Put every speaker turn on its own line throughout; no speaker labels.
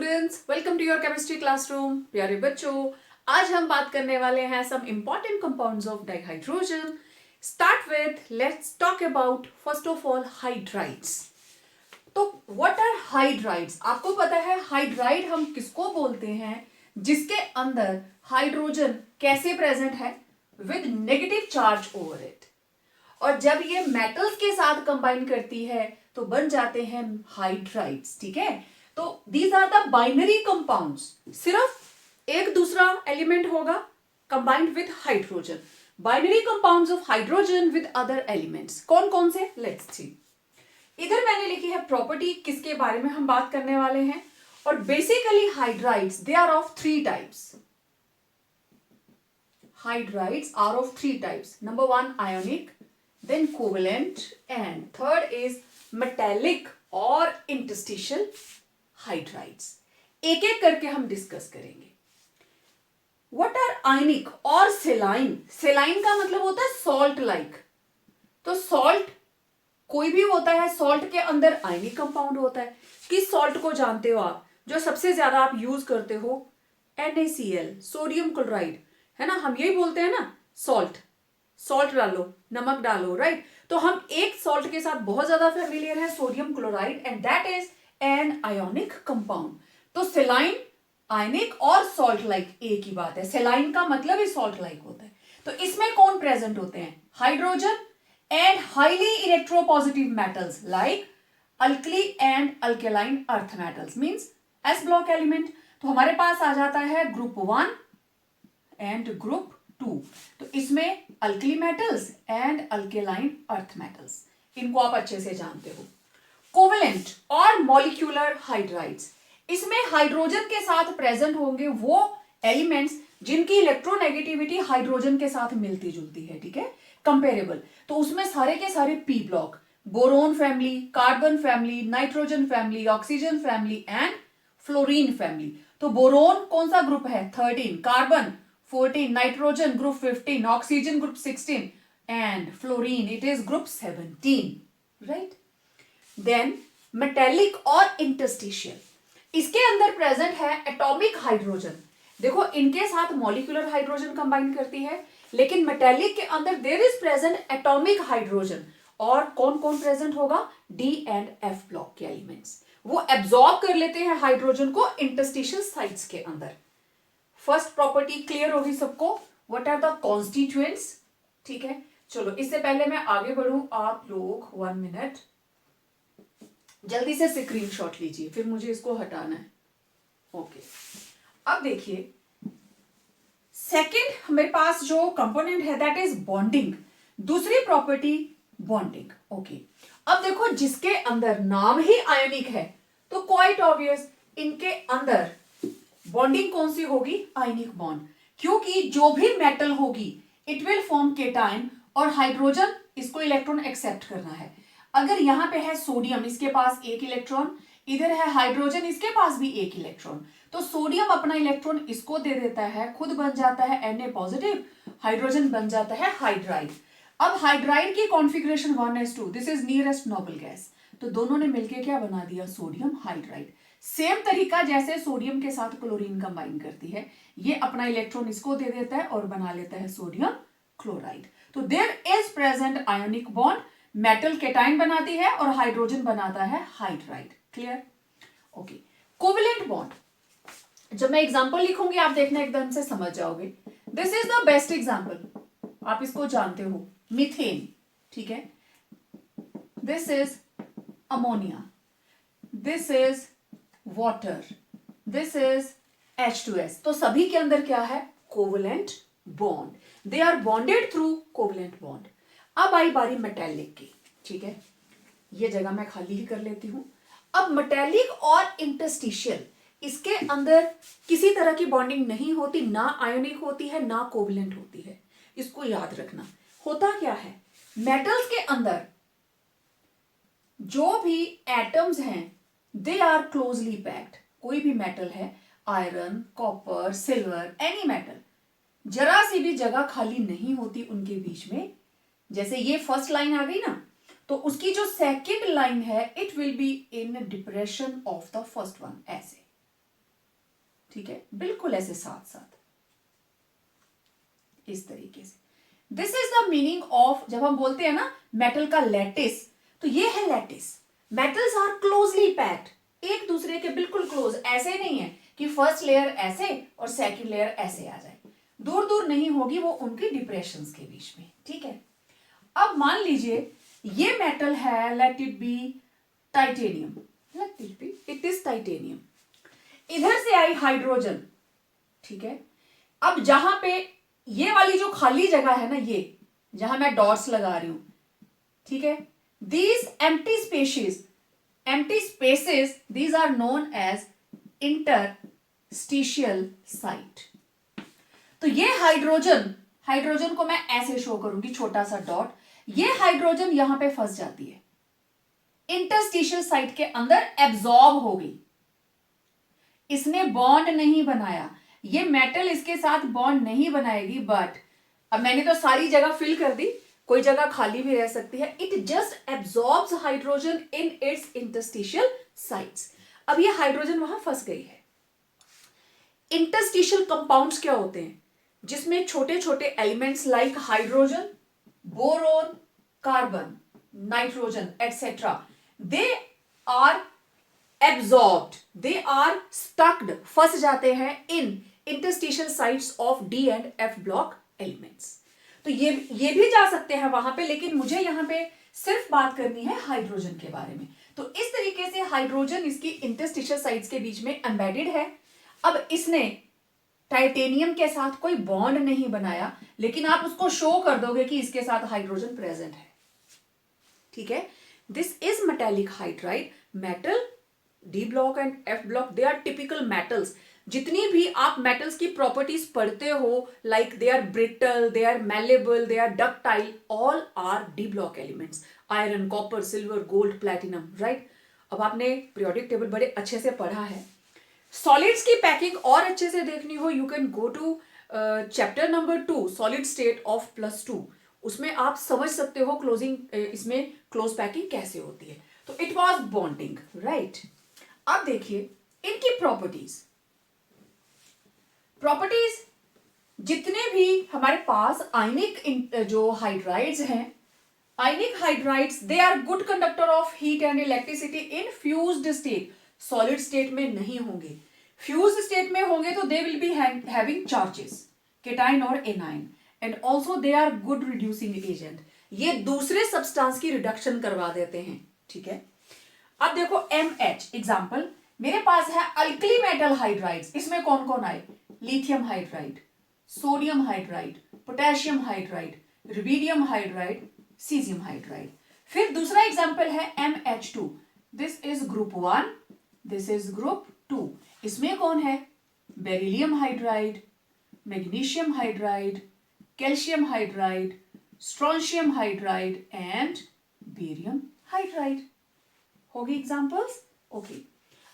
Students, welcome to your chemistry classroom. प्यारे बच्चों, आज हम बात करने वाले हैं some important compounds of dihydrogen. Start with let's talk about first of all hydrides. तो व्हाट आर हाइड्राइड्स? आपको पता है हाइड्राइड हम किसको बोलते हैं? जिसके अंदर हाइड्रोजन कैसे प्रेजेंट है? With negative charge over it. और जब ये मेटल्स के साथ कंबाइन करती है तो बन जाते हैं हाइड्राइड्स। ठीक है, तो these are the binary compounds. सिर्फ एक दूसरा एलिमेंट होगा combined with hydrogen. Binary compounds of hydrogen with other elements कौन कौन से? Let's see. इधर मैंने लिखी है प्रॉपर्टी, किसके बारे में हम बात करने वाले हैं। और basically hydrides they are of three types. Hydrides are of three types. Number one ionic, then covalent, and third is metallic और interstitial hydrides। एक एक करके हम डिस्कस करेंगे। What are ionic और saline? Saline का मतलब होता है salt like। तो salt कोई भी होता है, salt के अंदर ionic कंपाउंड होता है। किस salt को जानते हो आप, जो सबसे ज्यादा आप यूज करते हो? NaCl, सोडियम क्लोराइड, है ना। हम यही बोलते हैं ना, सॉल्ट। सॉल्ट डालो, नमक डालो, राइट। तो हम एक सॉल्ट के साथ बहुत ज्यादा फेमिलियर है, sodium chloride, and that is an ionic compound. तो सेलाइन आयनिक और सॉल्ट लाइक एक ही बात है। सेलाइन का मतलब ही सॉल्ट लाइक होता है। तो इसमें कौन प्रेजेंट होते हैं? Hydrogen and highly electropositive metals like alkali and alkaline earth metals, means S block element. तो हमारे पास आ जाता है ग्रुप 1 एंड ग्रुप 2। तो इसमें alkali metals and alkaline earth metals, इनको आप अच्छे से जानते हो। कोवेलेंट और मॉलिक्यूलर हाइड्राइड्स, इसमें हाइड्रोजन के साथ प्रेजेंट होंगे वो एलिमेंट्स जिनकी इलेक्ट्रोनेगेटिविटी हाइड्रोजन के साथ मिलती जुलती है। ठीक है, कंपेरेबल। तो उसमें सारे के सारे P block, boron family, carbon family, nitrogen family, oxygen family and fluorine family. तो बोरोन कौन सा ग्रुप है? 13, carbon 14, nitrogen group 15, oxygen group 16 and fluorine it is group 17, right? Then metallic और interstitial, इसके अंदर प्रेजेंट है एटॉमिक हाइड्रोजन। देखो, इनके साथ मॉलिक्यूलर हाइड्रोजन कंबाइन करती है, लेकिन मेटेलिक के अंदर there is present atomic hydrogen. और कौन कौन प्रेजेंट होगा? डी एंड एफ ब्लॉक के एलिमेंट्स, वो एब्जॉर्ब कर लेते हैं हाइड्रोजन को इंटरस्टिशियल साइट्स के अंदर। फर्स्ट प्रॉपर्टी क्लियर होगी सबको? What are the constituents? ठीक है, चलो इससे पहले मैं आगे बढ़ूं, आप लोग 1 मिनट जल्दी से स्क्रीनशॉट लीजिए, फिर मुझे इसको हटाना है। ओके, अब देखिए सेकंड हमारे पास जो कंपोनेंट है दैट इज बॉन्डिंग। दूसरी प्रॉपर्टी बॉन्डिंग। ओके, अब देखो जिसके अंदर नाम ही आयनिक है तो क्वाइट ऑब्वियस इनके अंदर बॉन्डिंग कौन सी होगी? Ionic bond. क्योंकि जो भी मेटल होगी इट विल फॉर्म केटायन और हाइड्रोजन इसको इलेक्ट्रॉन एक्सेप्ट करना है। अगर यहां पे है सोडियम, इसके पास एक इलेक्ट्रॉन, इधर है हाइड्रोजन, इसके पास भी एक इलेक्ट्रॉन, तो सोडियम अपना इलेक्ट्रॉन इसको दे देता है, खुद बन जाता है Na पॉजिटिव, हाइड्रोजन बन जाता है हाइड्राइड। अब हाइड्राइड की configuration 1s2, this is nearest noble gas. तो दोनों ने मिलकर क्या बना दिया? Sodium hydride. सेम तरीका जैसे सोडियम के साथ क्लोरीन कंबाइन करती है, ये अपना इलेक्ट्रॉन इसको दे देता है और बना लेता है सोडियम क्लोराइड। तो there is present ionic bond, metal cation बनाती है और हाइड्रोजन बनाता है hydride. Clear? Okay, covalent bond, जब मैं एग्जांपल लिखूंगी आप देखना एकदम से समझ जाओगे। This is the best example, आप इसको जानते हो, मीथेन। ठीक है, this is ammonia, this is water, this is H2S। तो सभी के अंदर क्या है? Covalent bond, they are bonded through covalent bond. अब आई बारी मेटेलिक की। ठीक है, ये जगह मैं खाली ही कर लेती हूं। अब मेटेलिक और इंटरस्टिशियल, इसके अंदर किसी तरह की बॉन्डिंग नहीं होती, ना आयोनिक होती है ना कोवेलेंट होती है। इसको याद रखना। होता क्या है, मेटल्स के अंदर जो भी एटम्स हैं दे आर क्लोजली पैक्ड। कोई भी मेटल है, iron, copper, silver, any metal, जरा सी भी जगह खाली नहीं होती उनके बीच में। जैसे ये फर्स्ट लाइन आ गई ना, तो उसकी जो सेकंड लाइन है it will be in depression of the first one, ऐसे। ठीक है, बिल्कुल ऐसे साथ साथ इस तरीके से। This is the meaning of, जब हम बोलते हैं ना मेटल का लैटिस, तो ये है lattice. Metals are closely packed, एक दूसरे के बिल्कुल क्लोज, ऐसे नहीं है कि फर्स्ट लेयर ऐसे और सेकंड लेयर ऐसे आ जाए, दूर दूर नहीं होगी वो उनके डिप्रेशंस के बीच में, ठीक है। अब मान लीजिए ये मेटल है, let it be titanium, let it be, it is titanium. इधर से आई हाइड्रोजन, ठीक है। अब जहां पे ये वाली जो खाली जगह है ना, ये जहां मैं डॉट्स लगा रही हूं, ठीक है, these empty spaces these are known as interstitial site. तो ये हाइड्रोजन को मैं ऐसे शो करूंगी, छोटा सा डॉट, ये हाइड्रोजन यहां पे फंस जाती है, इंटरस्टिशियल साइट के अंदर एब्जॉर्ब हो गई, इसने बॉन्ड नहीं बनाया, ये मेटल इसके साथ बॉन्ड नहीं बनाएगी, बट अब मैंने तो सारी जगह फिल कर दी, कोई जगह खाली भी रह सकती है, it just absorbs hydrogen in its interstitial sites. अब ये हाइड्रोजन वहां फंस गई है। इंटरस्टिशियल कंपाउंड्स क्या होते हैं, जिसमें छोटे छोटे elements like hydrogen, boron, carbon, nitrogen etcetera, they are absorbed, they are stuck, फंस जाते हैं in interstitial sites of d and F block elements. तो ये भी जा सकते हैं वहां पे, लेकिन मुझे यहां पे सिर्फ बात करनी है हाइड्रोजन के बारे में। तो इस तरीके से हाइड्रोजन इसकी इंटरस्टिशियल साइट्स के बीच में एम्बेडेड है। अब इसने टाइटेनियम के साथ कोई बॉन्ड नहीं बनाया, लेकिन आप उसको शो कर दोगे कि इसके साथ हाइड्रोजन प्रेजेंट है, ठीक है। This is metallic hydride. Metal D block and F block, they are typical metals. जितनी भी आप मेटल्स की प्रॉपर्टीज पढ़ते हो, like they are brittle, they are malleable, they are ductile, all are D block elements. Iron, copper, silver, gold, platinum, right. अब आपने periodic table बड़े अच्छे से पढ़ा है। सॉलिड्स की पैकिंग और अच्छे से देखनी हो, you can go to chapter number 2 solid state of +2, उसमें आप समझ सकते हो क्लोजिंग, इसमें क्लोज पैकिंग कैसे होती है। तो इट वॉज बॉन्डिंग, राइट। अब देखिए इनकी प्रॉपर्टीज जितने भी हमारे पास आयनिक जो हाइड्राइड्स हैं, ionic hydrides, they are good conductor of heat and electricity in fused state. Solid state में नहीं होंगे, फ्यूज्ड स्टेट में होंगे तो they will be having charges, cation और anion, and also they are good reducing agent, ये दूसरे substance की रिडक्शन करवा देते हैं, ठीक है। अब देखो MH एग्जाम्पल, मेरे पास है अल्कली मेटल हाइड्राइड्स, इसमें कौन कौन आए, lithium hydride, sodium hydride, potassium hydride, rubidium hydride, caesium hydride. फिर दूसरा एग्जाम्पल है MH2, this is group 1, this is group 2, इसमें कौन है, beryllium hydride, magnesium hydride, calcium hydride, strontium hydride and barium hydride. होगी एग्जांपल्स, ओके।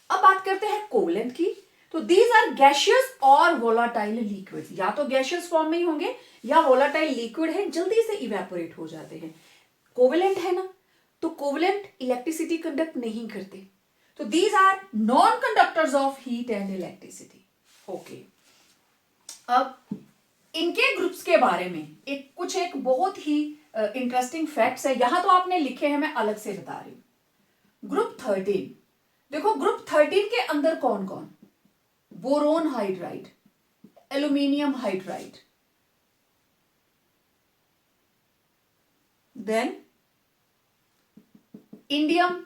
अब बात करते हैं कोवलेंट की। तो दीज आर गैशियस और वोलाटाइल लिक्विड, या तो गैशियस फॉर्म में ही होंगे या वोलाटाइल लिक्विड है, जल्दी से इवेपोरेट हो जाते हैं। कोवलेंट है ना, तो कोवलेंट इलेक्ट्रिसिटी कंडक्ट नहीं करते, तो these are non conductors of heat and electricity, okay. अब इनके ग्रुप्स के बारे में एक बहुत ही इंटरेस्टिंग फैक्ट्स है, यहां तो आपने लिखे हैं, मैं अलग से बता रही हूं। ग्रुप 13, देखो ग्रुप 13 के अंदर कौन कौन, boron hydride, aluminium hydride, then indium,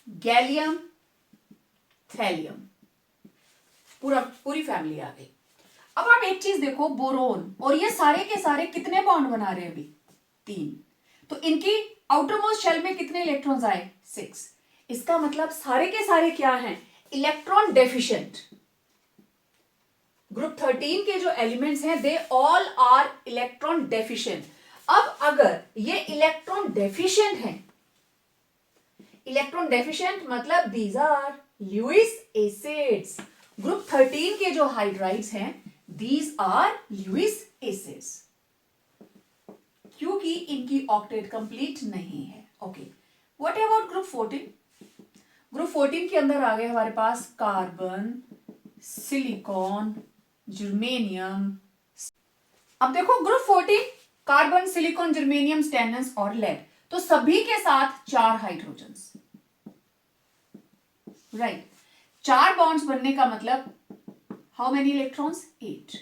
gallium, thallium, पूरी फैमिली आ गई। अब आप एक चीज देखो, बोरोन और ये सारे के सारे कितने बॉन्ड बना रहे हैं अभी, 3, तो इनकी आउटर मोस्ट शेल में कितने इलेक्ट्रॉन्स आए, 6। इसका मतलब सारे के सारे क्या हैं, इलेक्ट्रॉन डेफिशिएंट। ग्रुप 13 के जो एलिमेंट्स हैं, they all are electron deficient. अब अगर ये इलेक्ट्रॉन डेफिशिएंट हैं, इलेक्ट्रॉन डेफिशिएंट मतलब these are Lewis acids. Group 13 के जो हाइड्राइड्स हैं, दीज आर ल्यूइस एसिड्स, क्योंकि इनकी ऑक्टेट कंप्लीट नहीं है, okay. What about group 14? Group 14 के अंदर आ गए हमारे पास कार्बन, सिलिकॉन, जर्मेनियम। अब देखो group 14 carbon, silicon, germanium, stannous और लेड, तो सभी के साथ 4 हाइड्रोजन्स, राइट। 4 बॉन्ड्स बनने का मतलब हाउ मेनी इलेक्ट्रॉन्स? 8।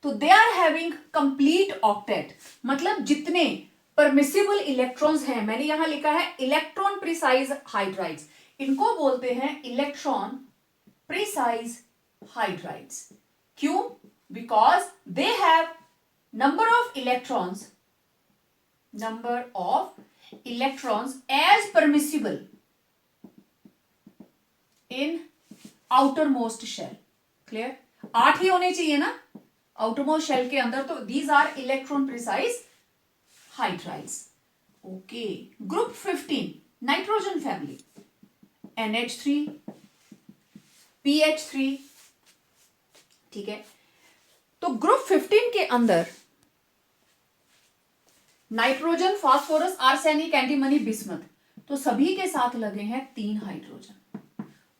तो they are having complete octet, मतलब जितने परमिसिबल इलेक्ट्रॉन्स हैं, मैंने यहां लिखा है इलेक्ट्रॉन प्रिसाइज हाइड्राइड्स, इनको बोलते हैं इलेक्ट्रॉन प्रिसाइज हाइड्राइड्स। क्यों? Because they have number of electrons as permissible in outermost shell. Clear? 8 ही होने चाहिए ना outermost shell के अंदर, तो these are electron precise hydrides. Okay. Group 15 nitrogen family, NH3, PH3, ठीक है। तो ग्रुप 15 के अंदर nitrogen, phosphorus, arsenic, antimony, bismuth, तो सभी के साथ लगे हैं 3 हाइड्रोजन।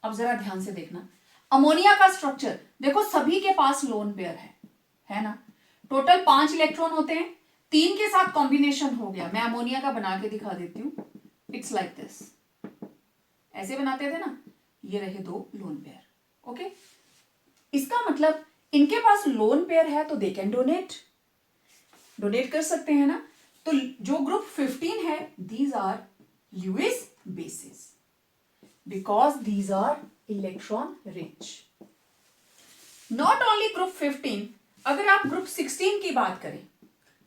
अब जरा ध्यान से देखना, अमोनिया का स्ट्रक्चर देखो, सभी के पास लोन पेयर है ना। टोटल 5 इलेक्ट्रॉन होते हैं, 3 के साथ कॉम्बिनेशन हो गया। मैं अमोनिया का बना के दिखा देती हूं। इट्स लाइक दिस, ऐसे बनाते थे ना, ये रहे 2 लोन पेयर। ओके, इसका मतलब इनके पास लोन पेयर है तो दे कैन डोनेट कर सकते हैं ना। तो जो ग्रुप 15 है, these are Lewis bases because these are electron rich. Not only group 15, अगर आप ग्रुप 16 की बात करें,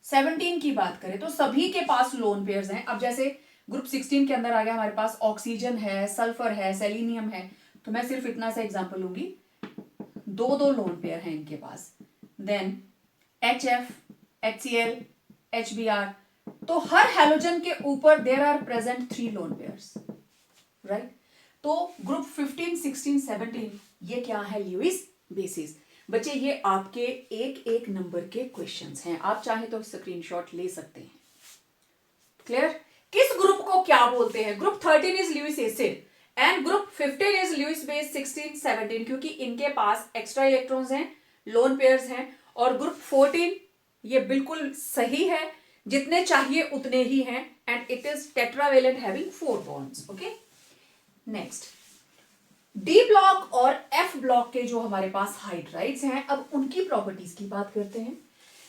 17 की बात करें, तो सभी के पास लोन पेयर्स हैं। अब जैसे ग्रुप 16 के अंदर आ गया हमारे पास ऑक्सीजन है, सल्फर है, सेलिनियम है, तो मैं सिर्फ इतना सा एग्जांपल लूंगी, 2 लोन पेयर हैं इनके पास। देन HF, HCl, HBr, तो हर हैलोजन के ऊपर there are present 3 lone pairs, right. तो ग्रुप 15, 16, 17 ये क्या है? Lewis bases. बच्चे ये आपके एक नंबर के क्वेश्चंस हैं, आप चाहे तो स्क्रीनशॉट ले सकते हैं। क्लियर? किस ग्रुप को क्या बोलते हैं? Group 13 is Lewis acid and group 15 is Lewis base, 16, 17, क्योंकि इनके पास एक्स्ट्रा इलेक्ट्रॉन्स हैं, लोन पेयर्स हैं। और ग्रुप 14 ये बिल्कुल सही है, जितने चाहिए उतने ही हैं, and it is tetravalent having 4 bonds. Okay, next D block और एफ ब्लॉक के जो हमारे पास हाइड्राइड्स हैं, अब उनकी प्रॉपर्टीज की बात करते हैं।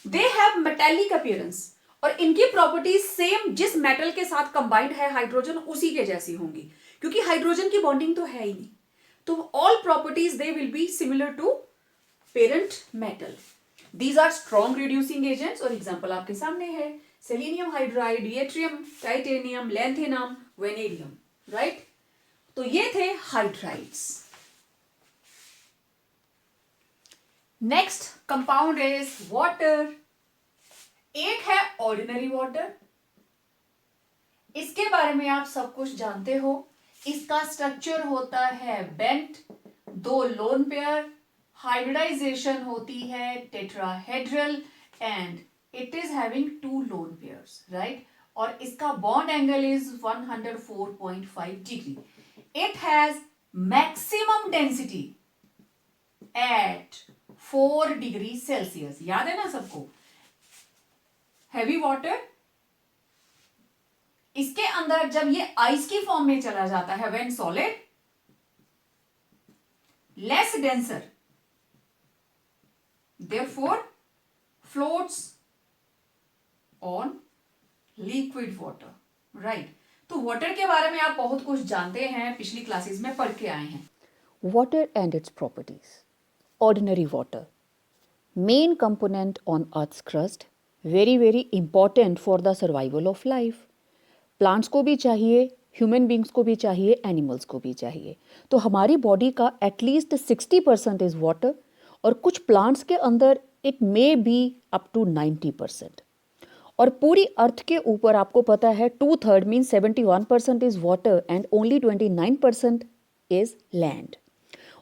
दे हैव मेटेलिक अपीयरेंस, और इनकी प्रॉपर्टीज सेम जिस मेटल के साथ कंबाइंड है हाइड्रोजन उसी के जैसी होंगी, क्योंकि हाइड्रोजन की बॉन्डिंग तो है ही नहीं। तो all properties they will be similar to parent metal. These are strong reducing agents, और एग्जाम्पल आपके सामने है, selenium hydride, yttrium, titanium, lanthanum, vanadium, right. तो ये थे हाइड्राइड्स। Next compound is water. एक है ऑर्डिनरी वाटर, इसके बारे में आप सब कुछ जानते हो। इसका स्ट्रक्चर होता है बेंट, 2 लोन पेयर, हाइब्रिडाइजेशन होती है tetrahedral, and it is having 2 loan pairs, right. और इसका bond angle is 104.5 degree. It has maximum density at 4 degree Celsius. याद है ना सबको? हैवी वाटर, इसके अंदर जब ये आइस की फॉर्म में चला जाता है, when solid, less denser, therefore floats on liquid water, right. तो वाटर के बारे में आप बहुत कुछ जानते हैं, पिछली क्लासेस में पढ़ के आए हैं।
Water and its properties. Ordinary water. Main component on Earth's crust. Very important for the survival of life. Plants को भी चाहिए, human beings को भी चाहिए, animals को भी चाहिए। तो हमारी बॉडी का एटलीस्ट 60% इज वाटर, और कुछ प्लांट्स के अंदर it may be up to 90%। और पूरी अर्थ के ऊपर आपको पता है 2/3 mean 71% is water and only 29% is land.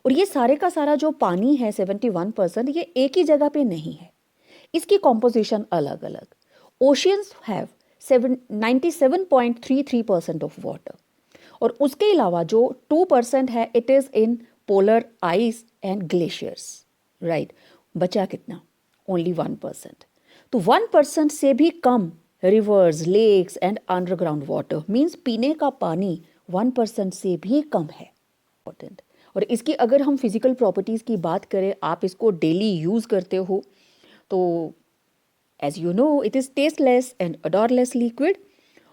और ये सारे का सारा जो पानी है 71%, ये एक ही जगह पे नहीं है, इसकी कॉम्पोजिशन अलग अलग। ओशियंस हैव 97.33% ऑफ वाटर, और उसके अलावा जो 2% है it is in polar ice and glaciers, right. बचा कितना? ओनली 1%। तो 1% से भी कम rivers, lakes and underground water means पीने का पानी 1% से भी कम है। इम्पोर्टेंट। और इसकी अगर हम फिजिकल प्रॉपर्टीज़ की बात करें, आप इसको डेली यूज़ करते हो तो as you know it is tasteless and odourless liquid.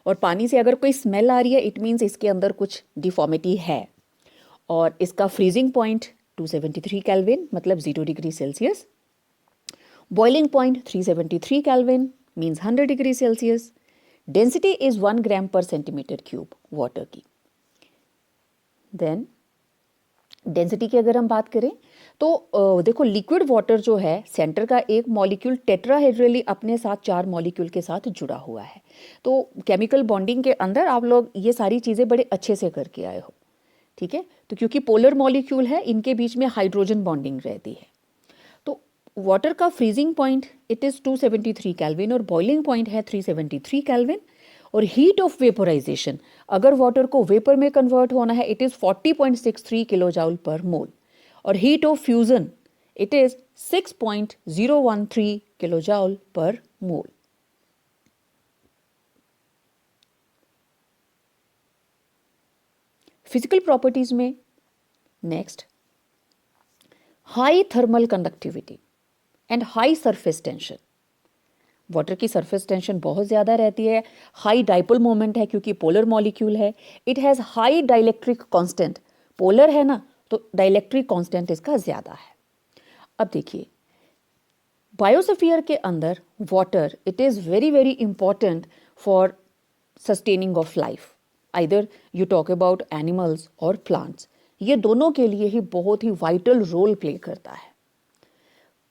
और पानी से अगर कोई स्मेल आ रही है इट मीन्स इसके अंदर कुछ डिफॉर्मिटी है। और इसका फ्रीजिंग पॉइंट 273 केल्विन मतलब 0 degree Celsius, boiling point 373 kelvin means 100 degree Celsius, density is 1 ग्राम पर सेंटीमीटर क्यूब वाटर की। देन डेंसिटी की अगर हम बात करें तो देखो लिक्विड वाटर जो है सेंटर का एक मॉलिक्यूल टेट्राहेड्रली अपने साथ 4 मॉलिक्यूल के साथ जुड़ा हुआ है। तो केमिकल बॉन्डिंग के अंदर आप लोग ये सारी चीज़ें बड़े अच्छे से करके आए हो, ठीक है। तो क्योंकि पोलर मॉलिक्यूल है इनके बीच में हाइड्रोजन बॉन्डिंग रहती है। तो वाटर का freezing point it is 273 kelvin और बॉइलिंग पॉइंट है 373 केल्विन। और हीट ऑफ वेपोराइजेशन अगर वाटर को वेपर में कन्वर्ट होना है it is 40.63 kilo joule per mole. और heat of fusion it is 6.013 kilo joule per mole. Physical properties में next, high thermal conductivity and high surface tension. Water की surface tension बहुत ज़्यादा रहती है, हाई डाइपोल मोमेंट है क्योंकि polar molecule है, it has high dielectric constant, polar है ना तो डाइलेक्ट्रिक कांस्टेंट इसका ज़्यादा है। अब देखिए बायोस्फीयर के अंदर water it is very very important for sustaining of life, either you talk about animals और प्लांट्स, ये दोनों के लिए ही बहुत ही वाइटल रोल प्ले करता है।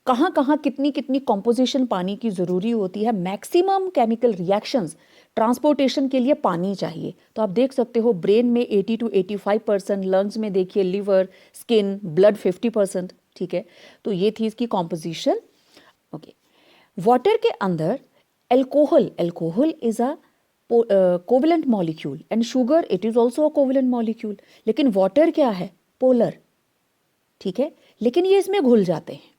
कहाँ कहाँ कितनी कितनी कॉम्पोजिशन पानी की ज़रूरी होती है, मैक्सिमम केमिकल रिएक्शंस ट्रांसपोर्टेशन के लिए पानी चाहिए। तो आप देख सकते हो ब्रेन में 80 to 85%, लंग्स में देखिए लिवर, स्किन, ब्लड 50%, ठीक है। तो ये थी इसकी कॉम्पोजिशन। ओके, वाटर के अंदर alcohol is a covalent molecule and sugar it is also a covalent molecule. लेकिन वाटर क्या है? पोलर, ठीक है। लेकिन ये इसमें घुल जाते हैं।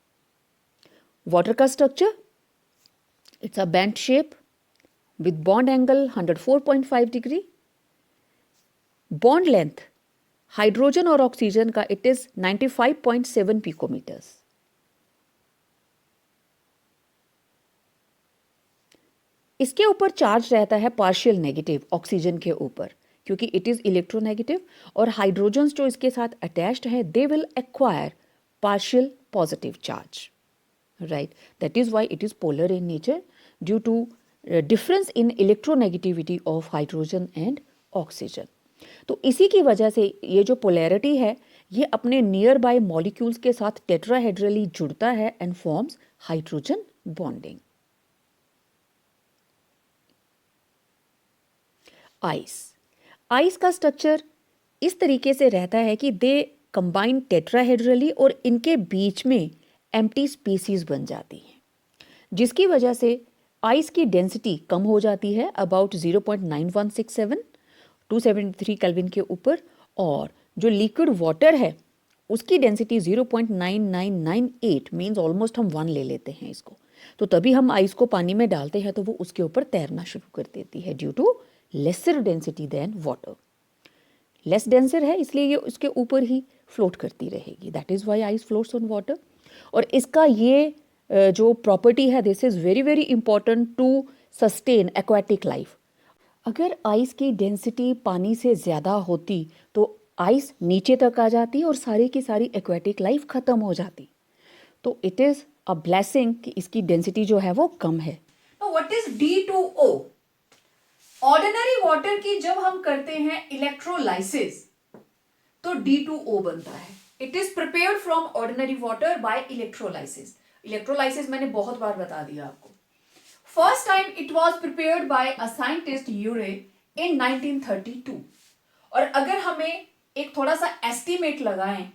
वाटर का structure it's a bent shape with bond angle 104.5 degree. Bond length hydrogen और ऑक्सीजन का इट इज 95.7 पिकोमीटर्स। इसके ऊपर चार्ज रहता है पार्शियल नेगेटिव ऑक्सीजन के ऊपर क्योंकि इट इज इलेक्ट्रोनेगेटिव, और हाइड्रोजन जो इसके साथ अटैच्ड है they will acquire partial positive charge, right. That is why it is polar in nature due to difference in electronegativity of hydrogen and oxygen. तो इसी की वजह से ये जो पोलैरिटी है ये अपने नियर बाय मॉलिक्यूल्स के साथ टेट्राहेड्रली जुड़ता है and forms hydrogen bonding. Ice का स्ट्रक्चर इस तरीके से रहता है कि दे कंबाइन टेट्राहेड्रली और इनके बीच में एम्प्टी स्पीसीज बन जाती हैं, जिसकी वजह से आइस की डेंसिटी कम हो जाती है अबाउट 0.9167 273 केल्विन के ऊपर, और जो लिक्विड वाटर है उसकी डेंसिटी 0.9998 मीन्स ऑलमोस्ट हम 1 ले लेते हैं इसको। तो तभी हम आइस को पानी में डालते हैं तो वो उसके ऊपर तैरना शुरू कर देती है due to lesser density than water. Less denser है इसलिए ये उसके ऊपर ही फ्लोट करती रहेगी, that is why ice floats on water. और इसका ये जो प्रॉपर्टी है this is very very important to sustain aquatic life. अगर आइस की डेंसिटी पानी से ज़्यादा होती तो आइस नीचे तक आ जाती और सारी की सारी एक्वाटिक लाइफ ख़त्म हो जाती। तो इट इज़ अ ब्लेसिंग कि इसकी डेंसिटी जो है वो कम है।
What is D2O? Ordinary water की जब हम करते हैं इलेक्ट्रोलाइसिस तो D2O बनता है। It is prepared from ordinary water by electrolysis. Electrolysis मैंने बहुत बार बता दिया आपको। First time it was prepared by a scientist Urey in 1932। और अगर हमें एक थोड़ा सा एस्टिमेट लगाएं,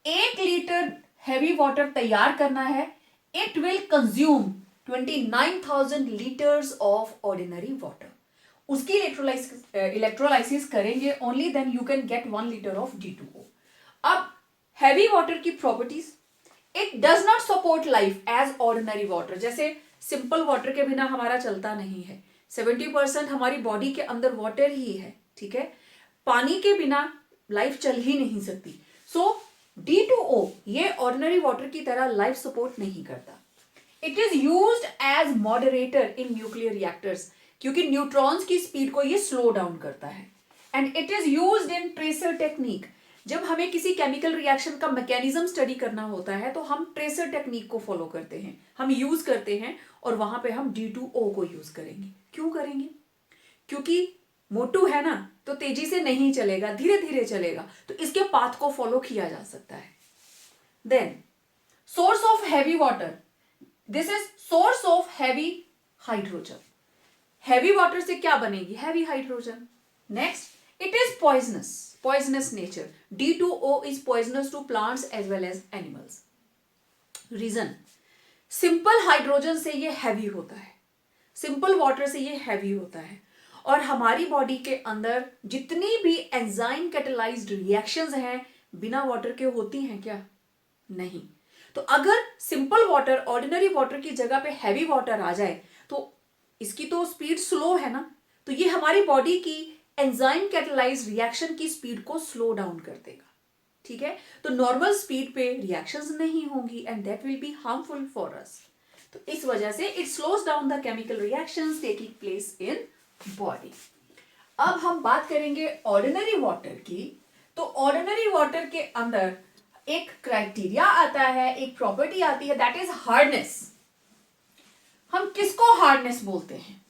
1 लीटर हैवी वाटर तैयार करना है, it will consume 29,000 litres of ordinary water. उसकी इलेक्ट्रोलाइसिस करेंगे, only then you can get 1 litre of D2O. अब हैवी वाटर की properties, it does not support life as ordinary water. जैसे simple water के बिना हमारा चलता नहीं है. 70% हमारी बॉडी के अंदर वाटर ही है. ठीक है, पानी के बिना लाइफ चल ही नहीं सकती. सो D2O ये ऑर्डिनरी वाटर की तरह लाइफ सपोर्ट नहीं करता. It is used as moderator in nuclear reactors, क्योंकि न्यूट्रॉन्स की स्पीड को ये स्लो डाउन करता है. And it is used in tracer technique. जब हमें किसी केमिकल रिएक्शन का मैकेनिज्म स्टडी करना होता है तो हम ट्रेसर टेक्निक को फॉलो करते हैं, हम यूज करते हैं, और वहां पे हम D2O को यूज करेंगे. क्यों करेंगे? क्योंकि मोटू है ना, तो तेजी से नहीं चलेगा, धीरे धीरे चलेगा, तो इसके पाथ को फॉलो किया जा सकता है. Then source of heavy water, this is source of heavy hydrogen. Heavy water से क्या बनेगी? Heavy hydrogen. Next, it is poisonous nature. D2O is poisonous to plants as well as animals. Reason, simple hydrogen से ये heavy होता है, simple water से ये heavy होता है, और हमारी बॉडी के अंदर जितनी भी एंजाइम कैटेलाइज्ड रिएक्शंस हैं बिना वाटर के होती हैं क्या? नहीं. तो अगर सिंपल वाटर, ऑर्डिनरी वाटर की जगह पे हैवी वाटर आ जाए तो इसकी तो स्पीड स्लो है ना, तो ये हमारी बॉडी की एंजाइम कैटेलाइज्ड रिएक्शन की स्पीड को स्लो डाउन कर देगा. ठीक है, तो नॉर्मल स्पीड पे रिएक्शंस नहीं होंगी and that will be harmful for us. तो इस वजह से it slows down the chemical reactions taking place in body. अब हम बात करेंगे ऑर्डिनरी वाटर की. तो ऑर्डिनरी वाटर के अंदर एक क्राइटेरिया आता है, एक प्रॉपर्टी आती है, दैट इज हार्डनेस. हम किसको हार्डनेस बोलते हैं?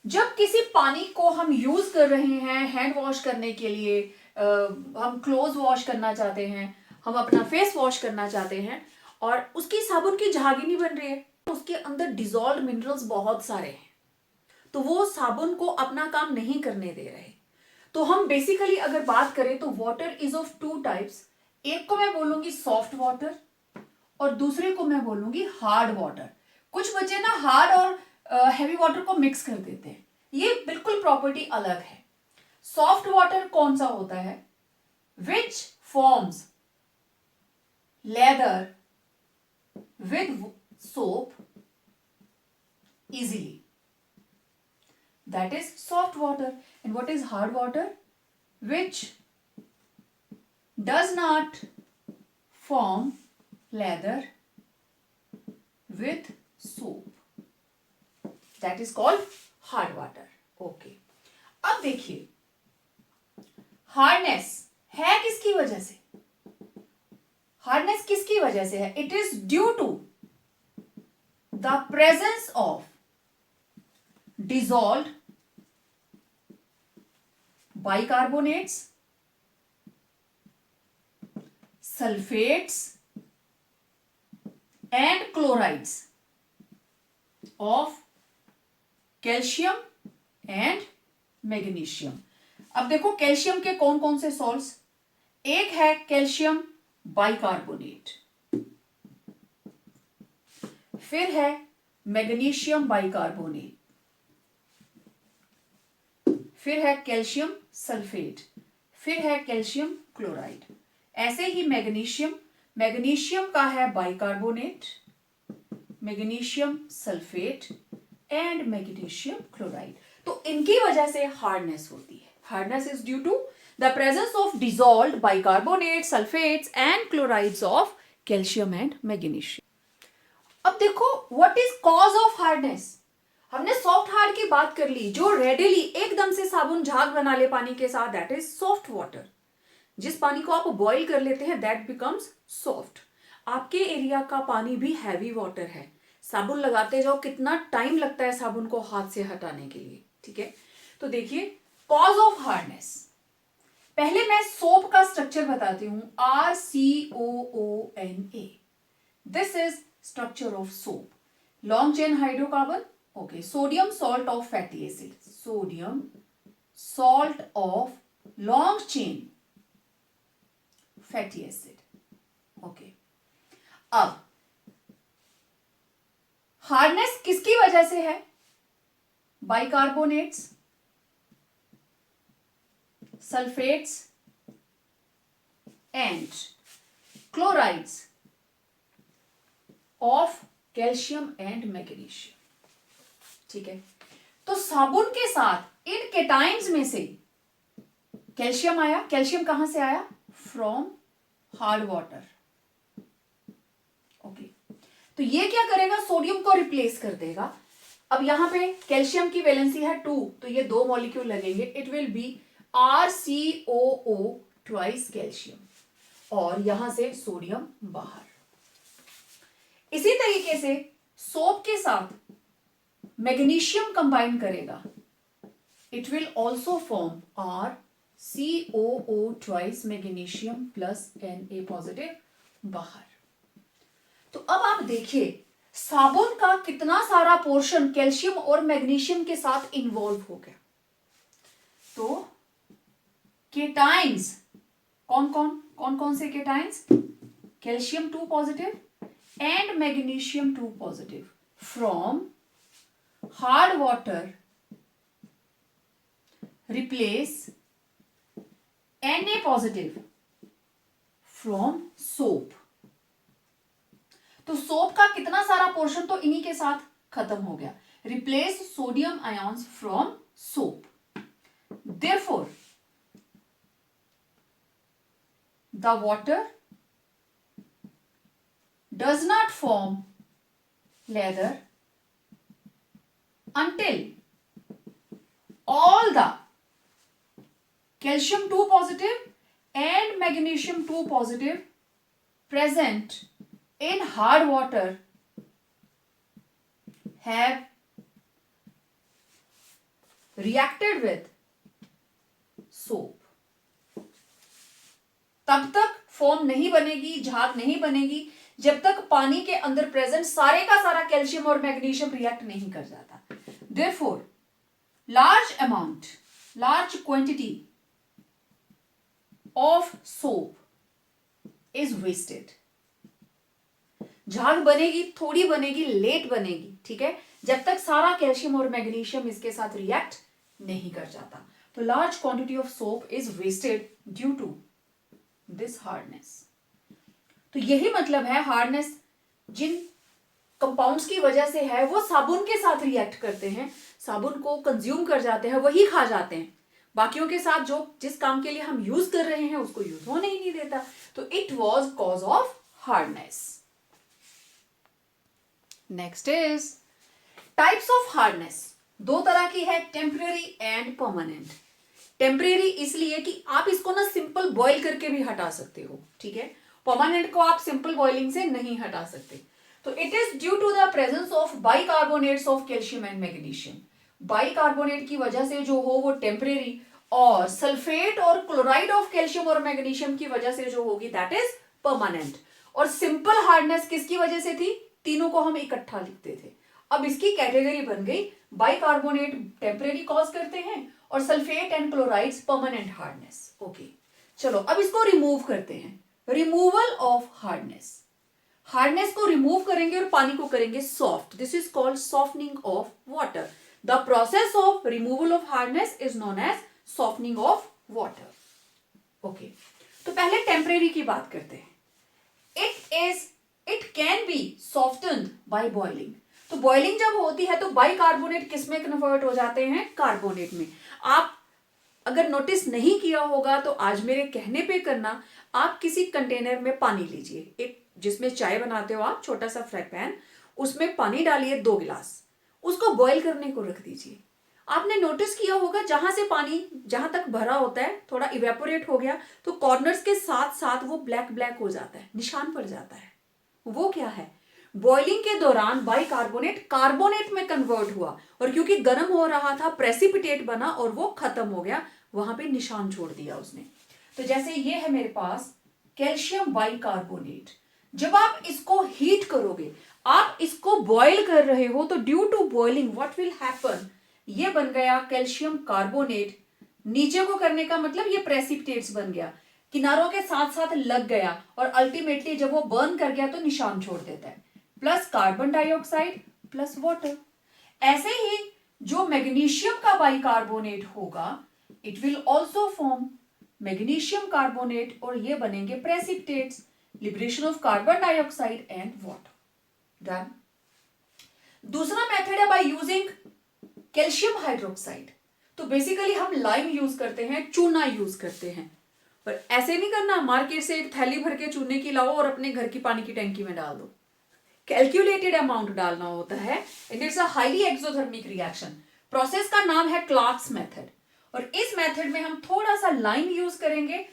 जब किसी पानी को हम यूज कर रहे हैं हैंड वॉश करने के लिए, हम क्लोज वॉश करना चाहते हैं, हम अपना फेस वॉश करना चाहते हैं, और उसकी साबुन की झागी नहीं बन रही है, उसके अंदर डिजॉल्व मिनरल्स बहुत सारे हैं, तो वो साबुन को अपना काम नहीं करने दे रहे. तो हम बेसिकली अगर बात करें तो वाटर इज ऑफ 2 टाइप्स. एक को मैं बोलूंगी सॉफ्ट वाटर और दूसरे को मैं बोलूंगी हार्ड वाटर. कुछ बच्चे ना हार्ड और हैवी वाटर को मिक्स कर देते हैं, ये बिल्कुल प्रॉपर्टी अलग है. सॉफ्ट वाटर कौन सा होता है? Which forms lather with soap easily, that is soft water. And what is hard water? Which does not form lather with soap, that is called hard water. Okay. अब देखिए, hardness है किसकी वजह से? हार्डनेस किसकी वजह से है? It is due to the presence of dissolved bicarbonates, sulphates and chlorides of calcium and magnesium. अब देखो कैल्शियम के कौन कौन से सॉल्ट्स? एक है कैल्शियम बाइकार्बोनेट, फिर है मैग्नीशियम बाइकार्बोनेट, फिर है कैल्शियम सल्फेट, फिर है कैल्शियम क्लोराइड. ऐसे ही मैग्नीशियम का है bicarbonate, magnesium sulphate and magnesium chloride. तो इनकी वजह से हार्डनेस होती है. Hardness is due to the presence of dissolved bicarbonate, sulphates and chlorides of calcium and magnesium. अब देखो what is cause of hardness. हमने सॉफ्ट हार्ड की बात कर ली, जो रेडिली एकदम से साबुन झाग बना ले पानी के साथ, दैट इज सॉफ्ट वाटर. जिस पानी को आप बॉईल कर लेते हैं दैट बिकम्स सॉफ्ट. आपके एरिया का पानी भी हैवी वाटर है, साबुन लगाते जाओ, कितना टाइम लगता है साबुन को हाथ से हटाने के लिए. ठीक है, तो देखिए कॉज ऑफ हार्डनेस. पहले मैं सोप का स्ट्रक्चर बताती हूं. RCOONA, this is structure of soap. Long chain hydrocarbon, okay. Sodium salt of fatty acid, sodium salt of long chain fatty acid, okay. अब हार्डनेस किसकी वजह से है? Bicarbonates, sulphates and chlorides of calcium and magnesium. ठीक है, तो साबुन के साथ इन केटाइंस में से कैल्शियम आया। कैल्शियम कहां से आया? From hard water. ओके, तो ये क्या करेगा? सोडियम को रिप्लेस कर देगा। अब यहां पे कैल्शियम की वैलेंसी है 2, तो ये 2 मॉलिक्यूल लगेंगे। It will B RCOO twice calcium और यहां से सोडियम बाहर। इसी तरीके से सोप के साथ मैग्नीशियम कंबाइन करेगा। It will also form RCOO twice magnesium plus Na positive बाहर। तो अब आप देखिए साबुन का कितना सारा पोर्शन कैल्शियम और मैग्नीशियम के साथ इन्वॉल्व हो गया। तो केटाइंस कौन कौन से cations? Calcium 2 positive and magnesium 2 positive from hard water replace Na positive from soap. तो सोप का कितना सारा पोर्शन तो इन्हीं के साथ खत्म हो गया। Replace sodium ions from soap. Therefore the water does not form lather until all the calcium 2 positive and magnesium 2 positive present in hard water have reacted with soap. तब तक फोम नहीं बनेगी, झाग नहीं बनेगी जब तक पानी के अंदर प्रेजेंट सारे का सारा कैल्शियम और मैग्नीशियम रिएक्ट नहीं कर जाता। Therefore, large quantity of soap is wasted. झाग बनेगी, थोड़ी बनेगी, लेट बनेगी, ठीक है, जब तक सारा कैल्शियम और मैग्नीशियम इसके साथ रिएक्ट नहीं कर जाता। तो large quantity of soap is wasted due to this hardness. तो यही मतलब है हार्डनेस जिन कंपाउंड्स की वजह से है वो साबुन के साथ रिएक्ट करते हैं, साबुन को कंज्यूम कर जाते हैं, वही खा जाते हैं। बाकियों के साथ जो जिस काम के लिए हम यूज कर रहे हैं उसको यूज होने ही नहीं देता। तो it was cause of hardness. Next is types of hardness. 2 तरह की है, टेम्परेरी एंड परमानेंट। टेम्परेरी इसलिए कि आप इसको ना सिंपल बॉईल करके भी हटा सकते हो, ठीक है। परमानेंट को आप सिंपल बॉइलिंग से नहीं हटा सकते। तो it is due to the presence of bicarbonates of calcium and magnesium. Bicarbonate की वजह से जो हो वो टेम्परेरी, और सल्फेट और क्लोराइड ऑफ कैल्शियम और मैग्नीशियम की वजह से जो होगी दैट इज परमानेंट। और सिंपल हार्डनेस किसकी वजह से थी? तीनों को हम इकट्ठा लिखते थे। अब इसकी कैटेगरी बन गई, बाइकार्बोनेट टेम्परेरी कॉज करते हैं और sulphate and chlorides permanent hardness. Okay, चलो अब इसको रिमूव करते हैं। Removal of hardness. हार्डनेस को रिमूव करेंगे और पानी को करेंगे soft. This is called softening of water. The process of removal of hardness is known as softening of water. Okay, तो पहले टेम्परेरी की बात करते हैं। It can be softened by boiling. तो बॉइलिंग जब होती है तो बाइकार्बोनेट किस में कन्वर्ट हो जाते हैं? कार्बोनेट में। आप अगर नोटिस नहीं किया होगा तो आज मेरे कहने पे करना, आप किसी कंटेनर में पानी लीजिए, एक जिसमें चाय बनाते हो आप, छोटा सा फ्राई पैन, उसमें पानी डालिए 2 गिलास, उसको बॉईल करने को रख दीजिए। आपने नोटिस किया होगा जहां से पानी जहां तक भरा होता है थोड़ा इवेपोरेट हो गया तो कॉर्नर्स के साथ साथ वो ब्लैक हो जाता है, निशान पड़ जाता है। वो क्या है? बॉइलिंग के दौरान बाइकार्बोनेट कार्बोनेट में कन्वर्ट हुआ और क्योंकि गर्म हो रहा था प्रेसिपिटेट बना और वो खत्म हो गया, वहां पे निशान छोड़ दिया उसने। तो जैसे ये है मेरे पास कैल्शियम बाइकार्बोनेट। जब आप इसको हीट करोगे, आप इसको बॉईल कर रहे हो, तो due to boiling what will happen, ये बन गया कैल्शियम कार्बोनेट। नीचे को करने का मतलब ये प्रेसिपिटेट्स बन गया, किनारों के साथ साथ लग गया और अल्टीमेटली जब वो बर्न कर गया तो निशान छोड़ देता है, plus carbon dioxide plus water. ऐसे ही जो मैग्नीशियम का बाइकार्बोनेट होगा, it will also form magnesium carbonate और ये बनेंगे precipitates, liberation of carbon dioxide and water. Done. दूसरा मेथड है बाय यूजिंग कैल्शियम हाइड्रोक्साइड। तो बेसिकली हम लाइम यूज करते हैं, चूना यूज करते हैं, पर ऐसे नहीं करना मार्केट से एक थैली भर के चूने की लाओ और अपने घर की पानी की टंकी में डाल दो। कैलकुलेटेड अमाउंट डालना होता है and it's a highly exothermic reaction. Process का नाम है क्लार्क्स मेथड और इस मेथड में हम थोड़ा सा लाइम यूज करेंगे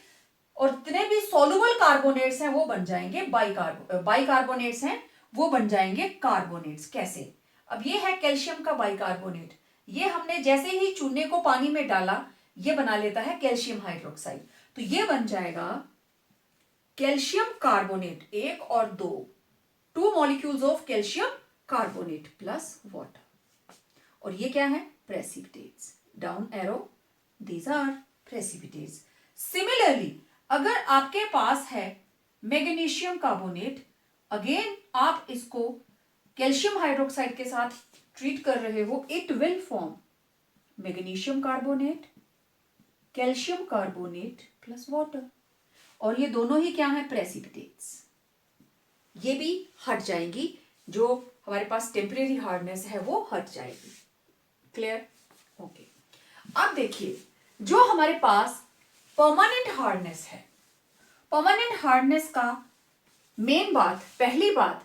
और जितने भी सॉल्युबल कार्बोनेट्स हैं वो बन जाएंगे बाइकार्बोनेट्स हैं वो बन जाएंगे कार्बोनेट्स। कैसे? अब ये है कैल्शियम का बाइकार्बोनेट, ये हमने जैसे ही चूने को पानी में डाला ये बना लेता है कैल्शियम हाइड्रोक्साइड, तो ये बन जाएगा कैल्शियम कार्बोनेट 1 और 2, 2 molecules of calcium carbonate plus water. और ये क्या है? Precipitates. Down arrow, these are precipitates. Similarly अगर आपके पास है मैग्नीशियम कार्बोनेट, अगेन आप इसको कैल्शियम हाइड्रोक्साइड के साथ ट्रीट कर रहे हो, it will form magnesium carbonate, calcium carbonate plus water. और ये दोनों ही क्या है? प्रेसिपिटेट्स। ये भी हट जाएंगी, जो हमारे पास टेम्परेरी हार्डनेस है वो हट जाएगी। क्लियर? ओके। अब देखिए जो हमारे पास परमानेंट हार्डनेस है, परमानेंट हार्डनेस का मेन बात, पहली बात,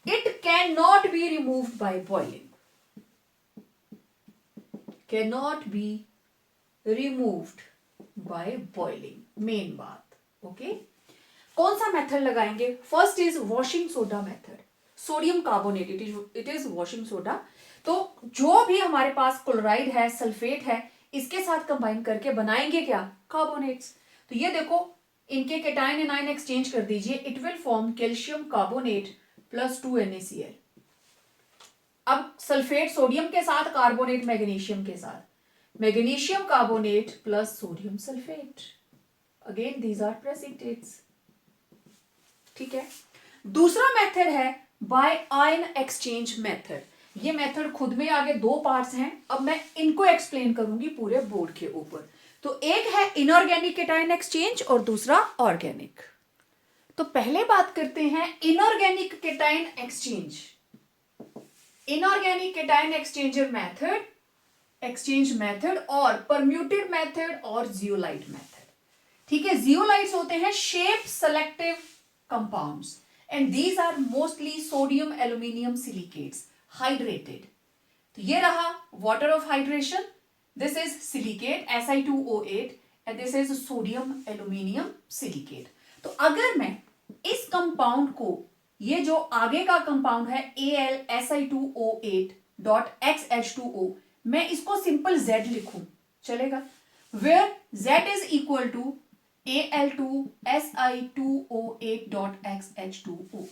it can not be removed by boiling, can not be removed by boiling, main बात। ओके। कौन सा मेथड लगाएंगे? First is washing soda method, sodium carbonate, it is washing soda. तो जो भी हमारे पास क्लोराइड है, सल्फेट है, इसके साथ कंबाइन करके बनाएंगे क्या? कार्बोनेट्स। तो ये देखो इनके केटायन एनायन एक्सचेंज कर दीजिए, it will form calcium carbonate plus 2 NaCl। अब सल्फेट सोडियम के साथ, कार्बोनेट मैग्नीशियम के साथ, magnesium carbonate plus sodium sulphate, again these are precipitates. ठीक है। दूसरा मेथड है बाय आयन एक्सचेंज मेथड। ये मेथड खुद में आगे 2 पार्ट्स हैं, अब मैं इनको एक्सप्लेन करूंगी पूरे बोर्ड के ऊपर। तो एक है इनऑर्गेनिक केटायन एक्सचेंज और दूसरा ऑर्गेनिक। तो पहले बात करते हैं inorganic cation exchange. Inorganic cation exchange method और परम्यूटेड मेथड और जियोलाइट मेथड। ठीक है। जियोलाइट्स होते हैं shape selective compounds and these are mostly sodium aluminium silicates hydrated. तो ये रहा water of hydration, this is silicate Si2O8 and this is sodium aluminium silicate. तो अगर मैं इस कंपाउंड को, ये जो आगे का कंपाउंड है AlSi2O8.XH2O, मैं इसको सिंपल Z लिखूं चलेगा? Where Z is equal to Al2Si2O8.XH2O.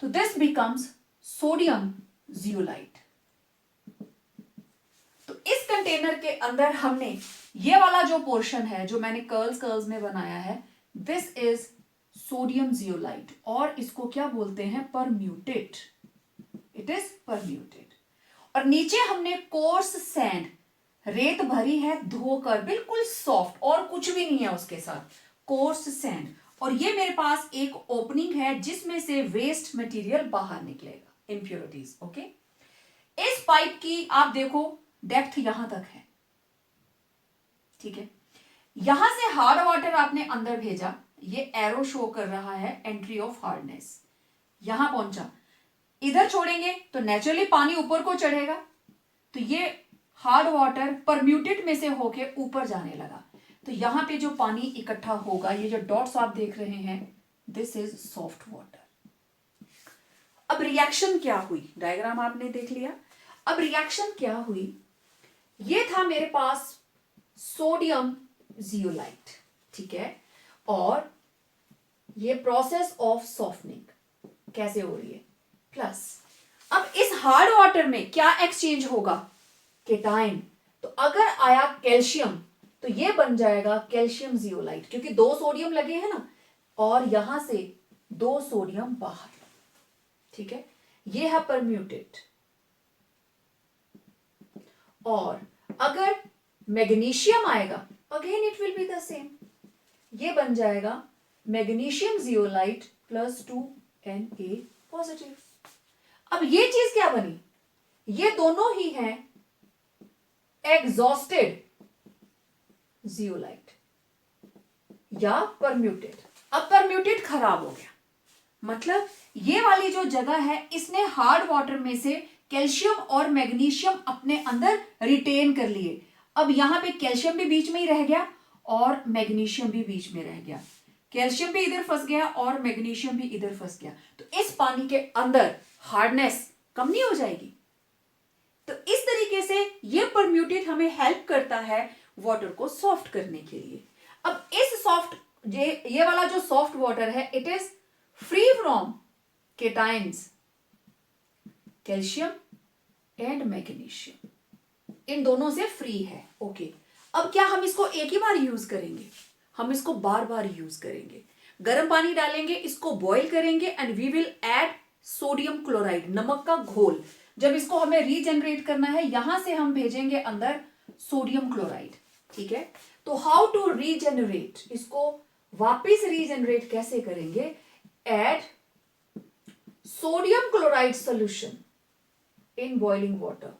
तो दिस बिकम्स सोडियम जियोलाइट। तो इस कंटेनर के अंदर हमने ये वाला जो पोर्शन है जो मैंने कर्ल्स में बनाया है, दिस इज सोडियम जियोलाइट और इसको क्या बोलते हैं? परम्यूटेट। It is permute. और नीचे हमने कोर्स सैंड, रेत भरी है धोकर, बिल्कुल सॉफ्ट और कुछ भी नहीं है उसके साथ, कोर्स सैंड। और ये मेरे पास एक ओपनिंग है जिसमें से वेस्ट मटेरियल बाहर निकलेगा, इंप्योरिटीज। ओके। इस पाइप की आप देखो डेप्थ यहां तक है। ठीक है। यहां से हार्ड वाटर आपने अंदर भेजा, ये एरो शो कर रहा है एंट्री ऑफ हार्डनेस, यहां पहुंचा, इधर छोड़ेंगे तो नेचुरली पानी ऊपर को चढ़ेगा, तो ये हार्ड वाटर परम्यूटेट में से होके ऊपर जाने लगा। तो यहां पे जो पानी इकट्ठा होगा, ये जो डॉट्स आप देख रहे हैं, दिस इज सॉफ्ट वाटर। अब रिएक्शन क्या हुई? डायग्राम आपने देख लिया। अब रिएक्शन क्या हुई? ये था मेरे पास सोडियम जियोलाइट, ठीक है, और ये प्रोसेस ऑफ सॉफ्टनिंग कैसे हो रही है? प्लस अब इस हार्ड वाटर में क्या एक्सचेंज होगा? केटायन। तो अगर आया कैल्शियम तो ये बन जाएगा कैल्शियम जियोलाइट, क्योंकि 2 सोडियम लगे हैं ना, और यहां से 2 सोडियम बाहर। ठीक है। ये है परम्यूटेट। और अगर मैग्नीशियम आएगा, again it will be the same, ये बन जाएगा magnesium zeolite plus 2Na positive. अब ये चीज क्या बनी, ये दोनों ही हैं एग्जॉस्टेड जियोलाइट या परम्यूटेड। अब परम्यूटेड खराब हो गया, मतलब ये वाली जो जगह है इसने हार्ड वाटर में से कैल्शियम और मैग्नीशियम अपने अंदर रिटेन कर लिए। अब यहां पे कैल्शियम भी बीच में ही रह गया और मैग्नीशियम भी बीच में रह गया, कैल्शियम भी इधर फंस गया और मैग्नीशियम भी इधर फंस गया। तो इस पानी के अंदर हार्डनेस कम नहीं हो जाएगी। तो इस तरीके से ये परम्यूटेट हमें हेल्प करता है वाटर को सॉफ्ट करने के लिए। अब इस सॉफ्ट ये वाला जो सॉफ्ट वाटर है it is free from cations calcium and magnesium, इन दोनों से फ्री है। ओके, अब क्या हम इसको एक ही बार यूज करेंगे, हम इसको बार बार यूज करेंगे। गर्म पानी डालेंगे, इसको बॉईल करेंगे and we will add sodium chloride, नमक का घोल। जब इसको हमें रीजनरेट करना है यहां से हम भेजेंगे अंदर सोडियम क्लोराइड, ठीक है। तो हाउ टू रीजनरेट, इसको वापिस रीजनरेट कैसे करेंगे, add sodium chloride solution in boiling water.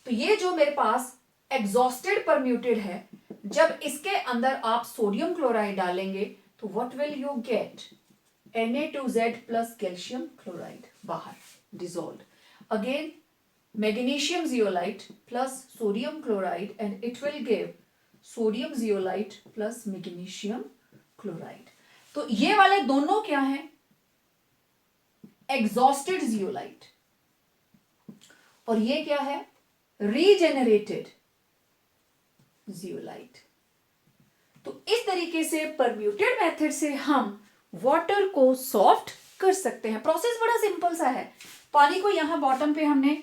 तो ये जो मेरे पास एग्जॉस्टेड परम्यूटेड है, जब इसके अंदर आप सोडियम क्लोराइड डालेंगे तो what will you get, Na2Z plus calcium chloride बाहर dissolve, again magnesium zeolite plus sodium chloride and it will give sodium zeolite plus magnesium chloride. तो ये वाले दोनों क्या हैं, एग्जॉस्टेड जियोलाइट, और ये क्या है, रीजेनरेटेड जियोलाइट। तो इस तरीके से परम्यूटेड मेथड से हम वाटर को सॉफ्ट कर सकते हैं। प्रोसेस बड़ा सिंपल सा है, पानी को यहां बॉटम पे हमने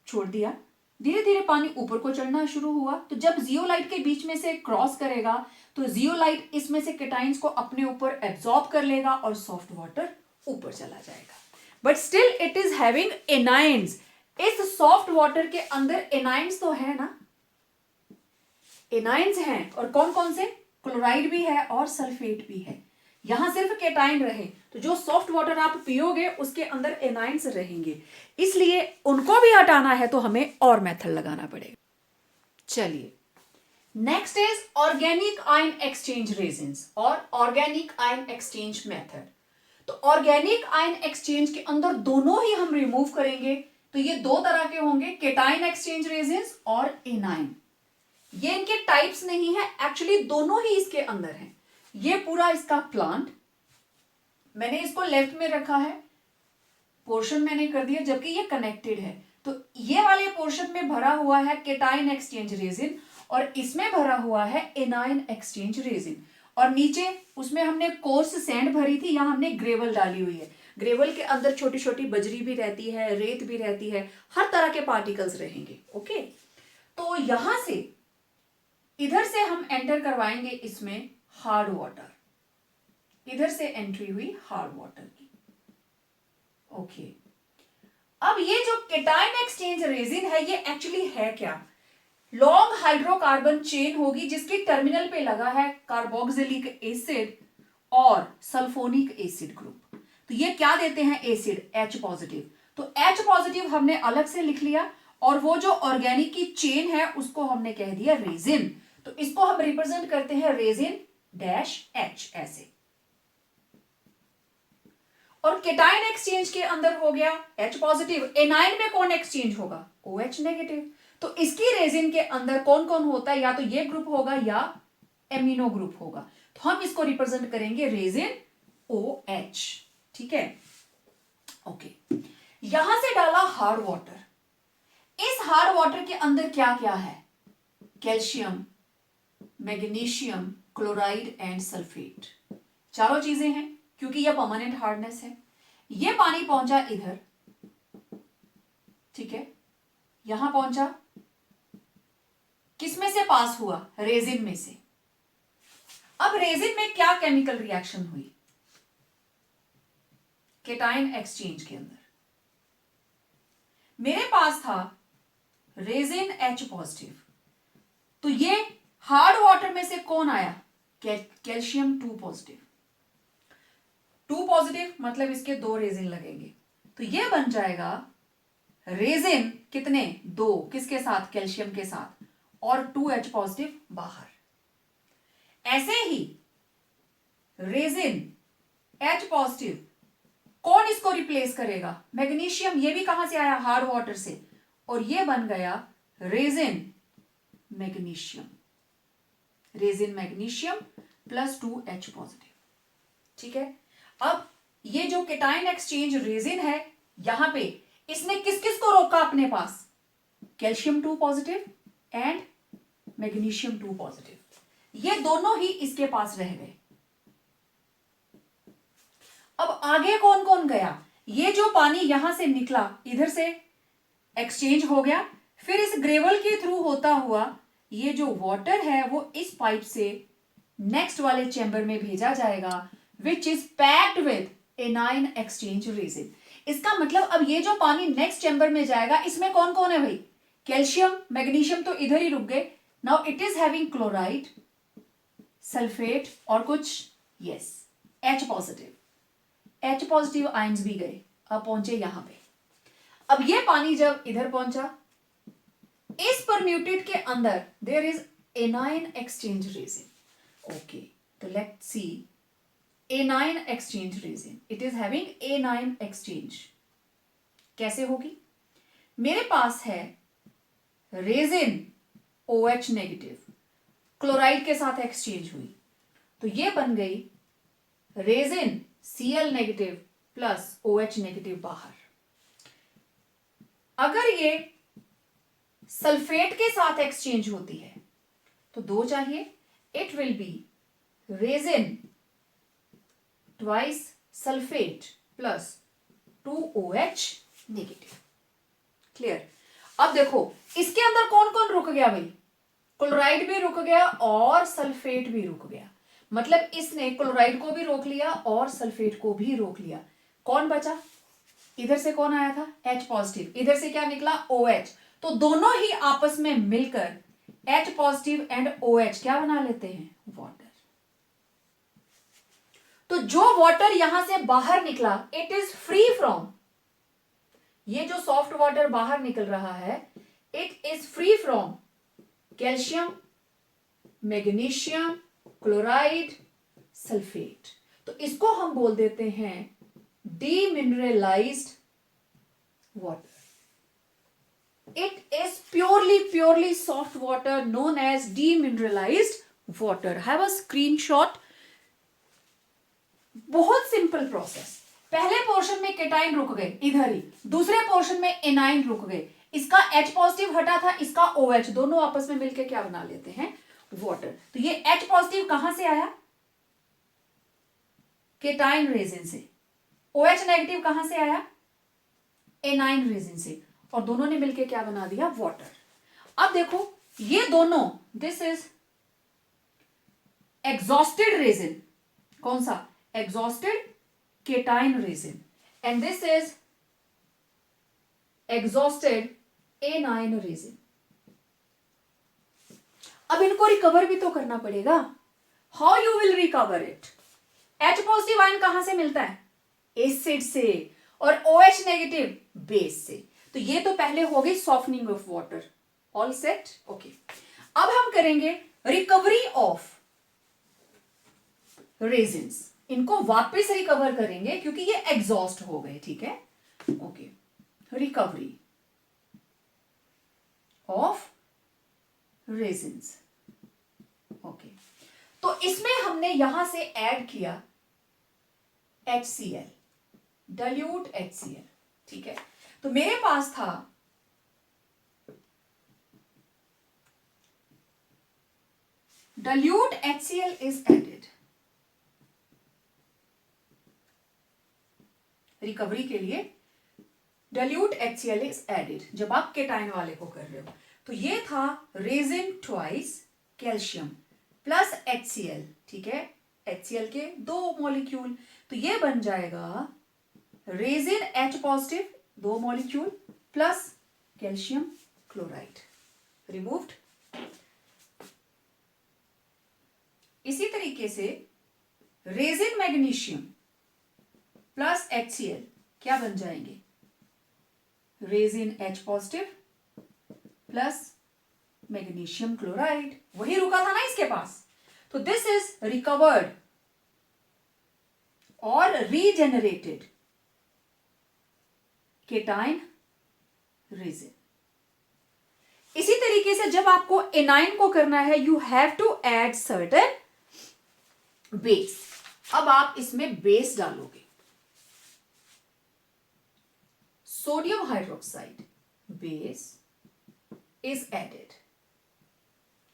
छोड़ दिया, धीरे धीरे पानी ऊपर को चढ़ना शुरू हुआ। तो जब जियोलाइट के बीच में से क्रॉस करेगा तो जियोलाइट इसमें से केटाइंस को अपने ऊपर एब्जॉर्ब कर लेगा और सॉफ्ट वाटर ऊपर चला जाएगा। But still it is having anions, इस सॉफ्ट वाटर के अंदर एनाइंस तो है ना, एनाइंस हैं, और कौन कौन से, क्लोराइड भी है और सल्फेट भी है। यहां सिर्फ केटाइन रहे तो जो सॉफ्ट वाटर आप पियोगे उसके अंदर एनाइंस रहेंगे, इसलिए उनको भी हटाना है तो हमें और मेथड लगाना पड़ेगा। चलिए, next is organic ion exchange resins और ऑर्गेनिक आयन एक्सचेंज मेथड। तो ऑर्गेनिक आयन एक्सचेंज के अंदर दोनों ही हम रिमूव करेंगे। तो ये दो तरह के होंगे, केटाइन एक्सचेंज रेजिन्स और एनाइन। ये इनके टाइप्स नहीं है, एक्चुअली दोनों ही इसके अंदर हैं। ये पूरा इसका प्लांट, मैंने इसको लेफ्ट में रखा है, पोर्शन मैंने कर दिया, जबकि ये कनेक्टेड है। तो ये वाले पोर्शन में भरा हुआ है केटाइन एक्सचेंज रेजिन और इसमें भरा हुआ है एनाइन एक्सचेंज रेजिन, और नीचे उसमें हमने कोर्स सैंड भरी थी, यहां हमने ग्रेवल डाली हुई है। ग्रेवल के अंदर छोटी छोटी बजरी भी रहती है, रेत भी रहती है, हर तरह के पार्टिकल्स रहेंगे। ओके, तो यहां से इधर से हम एंटर करवाएंगे इसमें हार्ड वाटर, इधर से एंट्री हुई हार्ड वाटर की। ओके, अब ये जो केटाइन एक्सचेंज रेजिन है ये एक्चुअली है क्या, लॉन्ग हाइड्रोकार्बन चेन होगी जिसकी टर्मिनल पे लगा है कार्बोक्सिलिक एसिड और सल्फोनिक एसिड ग्रुप। तो ये क्या देते हैं, एसिड H पॉजिटिव। तो H पॉजिटिव हमने अलग से लिख लिया और वो जो ऑर्गेनिक की चेन है उसको हमने कह दिया रेजिन। तो इसको हम रिप्रेजेंट करते हैं रेजिन डैश H ऐसे। और केटाइन एक्सचेंज के अंदर हो गया H पॉजिटिव, एनाइन में कौन एक्सचेंज होगा, OH नेगेटिव। तो इसकी रेजिन के अंदर कौन कौन होता है, या तो ये ग्रुप होगा या एमिनो ग्रुप होगा। तो हम इसको रिप्रेजेंट करेंगे रेजिन OH, ठीक है। ओके, यहां से डाला हार्ड वाटर, इस हार्ड वाटर के अंदर क्या क्या है, calcium, magnesium, chloride and sulphate, चारों चीजें हैं क्योंकि यह परमानेंट हार्डनेस है। यह पानी पहुंचा इधर, ठीक है, यहां पहुंचा, किसमें से पास हुआ, रेजिन में से। अब रेजिन में क्या केमिकल रिएक्शन हुई, केटाइन एक्सचेंज के अंदर मेरे पास था रेजिन H पॉजिटिव। तो ये हार्ड वाटर में से कौन आया? Calcium 2 positive. 2 पॉजिटिव मतलब इसके 2 रेजिन लगेंगे, तो ये बन जाएगा रेजिन कितने? 2, किसके साथ? कैल्शियम के साथ, और 2H पॉजिटिव बाहर। ऐसे ही रेजिन H पॉजिटिव कौन इसको रिप्लेस करेगा? मैग्नीशियम। ये भी कहां से आया? हार्ड वाटर से, और ये बन गया resin magnesium. Resin magnesium plus 2H positive. ठीक है, अब ये जो केटाइन एक्सचेंज रेजिन है, यहां पे इसने किस किस को रोका अपने पास? Calcium 2 positive and magnesium 2 positive. ये दोनों ही इसके पास रह गए। अब आगे कौन कौन गया? ये जो पानी यहां से निकला, इधर से एक्सचेंज हो गया, फिर इस ग्रेवल के थ्रू होता हुआ ये जो वाटर है वो इस पाइप से नेक्स्ट वाले चैम्बर में भेजा जाएगा, which is packed with A9 exchange resin. इसका मतलब अब ये जो पानी नेक्स्ट चैम्बर में जाएगा, इसमें कौन कौन है भाई? कैल्शियम, मैग्नीशियम तो इधर ही रुक गए। Now it is having chloride, sulphate और कुछ, yes, H positive. H positive ions भी गए, अब पहुंचे यहां पे। अब ये पानी जब इधर पहुंचा, इस परम्यूटेड के अंदर there is anion exchange resin. Okay, तो let's see anion exchange resin. It is having anion exchange. कैसे होगी? मेरे पास है रेजिन OH नेगेटिव, क्लोराइड के साथ एक्सचेंज हुई, तो ये बन गई resin Cl negative plus OH negative बाहर। अगर ये सल्फेट के साथ एक्सचेंज होती है तो 2 चाहिए, it will B resin twice sulphate plus 2OH negative. Clear? अब देखो इसके अंदर कौन कौन रुक गया भाई? क्लोराइड भी रुक गया और सल्फेट भी रुक गया। मतलब इसने क्लोराइड को भी रोक लिया और सल्फेट को भी रोक लिया। कौन बचा? इधर से कौन आया था? H positive. इधर से क्या निकला? OH। तो दोनों ही आपस में मिलकर H पॉजिटिव एंड OH क्या बना लेते हैं? वाटर। तो जो वाटर यहां से बाहर निकला, इट इज फ्री फ्रॉम, ये जो सॉफ्ट वाटर बाहर निकल रहा है, it is free from calcium, magnesium, chloride, sulphate. तो इसको हम बोल देते हैं demineralised water. It is purely soft water known as demineralized water. Have a screenshot. बहुत सिंपल प्रोसेस। पहले पोर्शन में केटाइन रुक गए इधर ही, दूसरे पोर्शन में एनाइन रुक गए। इसका H पॉजिटिव हटा था, इसका OH, दोनों आपस में मिलकर क्या बना लेते हैं? वाटर। तो ये H पॉजिटिव कहां से आया? केटाइन रेजिन से। OH नेगेटिव कहां से आया? एनाइन रेजिन से, और दोनों ने मिलकर क्या बना दिया? वाटर। अब देखो ये दोनों, दिस इज एग्जॉस्टेड रेजिन। कौन सा? Exhausted cation resin, and this is exhausted A9 resin. अब इनको रिकवर भी तो करना पड़ेगा। How you will recover it? H positive ion कहां से मिलता है? एसिड से, और OH नेगेटिव बेस से। तो ये तो पहले हो गई softening of water. All set? Okay. अब हम करेंगे रिकवरी ऑफ रेजिन्स। इनको वापस रिकवर करेंगे क्योंकि ये एग्जॉस्ट हो गए। ठीक है, okay. Recovery of resins. Okay, तो इसमें हमने यहां से ऐड किया HCl, डाइल्यूट HCl। ठीक है, तो मेरे पास था dilute HCl is added. Recovery के लिए डाइल्यूट HCl इज एडेड जब आप केटाइन वाले को कर रहे हो। तो ये था resin twice calcium plus HCl। ठीक है, HCl के 2 मॉलिक्यूल, तो ये बन जाएगा resin H positive 2 molecule plus calcium chloride removed. इसी तरीके से रेजिन मैग्नीशियम प्लस HCl क्या बन जाएंगे, resin H positive plus magnesium chloride, वही रुका था ना इसके पास। तो दिस इज रिकवर्ड और रीजेनरेटेड केटाइन रेजिन। इसी तरीके से जब आपको एनाइन को करना है, you have to add certain base. अब आप इसमें बेस डालोगे, sodium hydroxide base is added.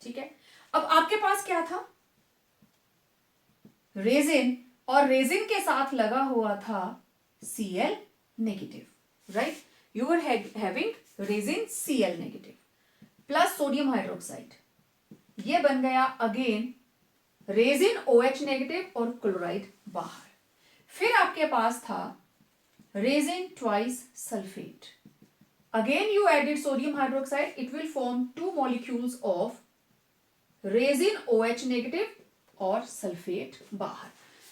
ठीक है, अब आपके पास क्या था, रेजिन, और रेजिन के साथ लगा हुआ था Cl negative, right. You are having resin Cl negative plus sodium hydroxide, ये बन गया अगेन रेजिन OH नेगेटिव और क्लोराइड बाहर। फिर आपके पास था resin twice sulphate, again you added sodium hydroxide, it will form two molecules of resin OH negative और सल्फेट बाहर।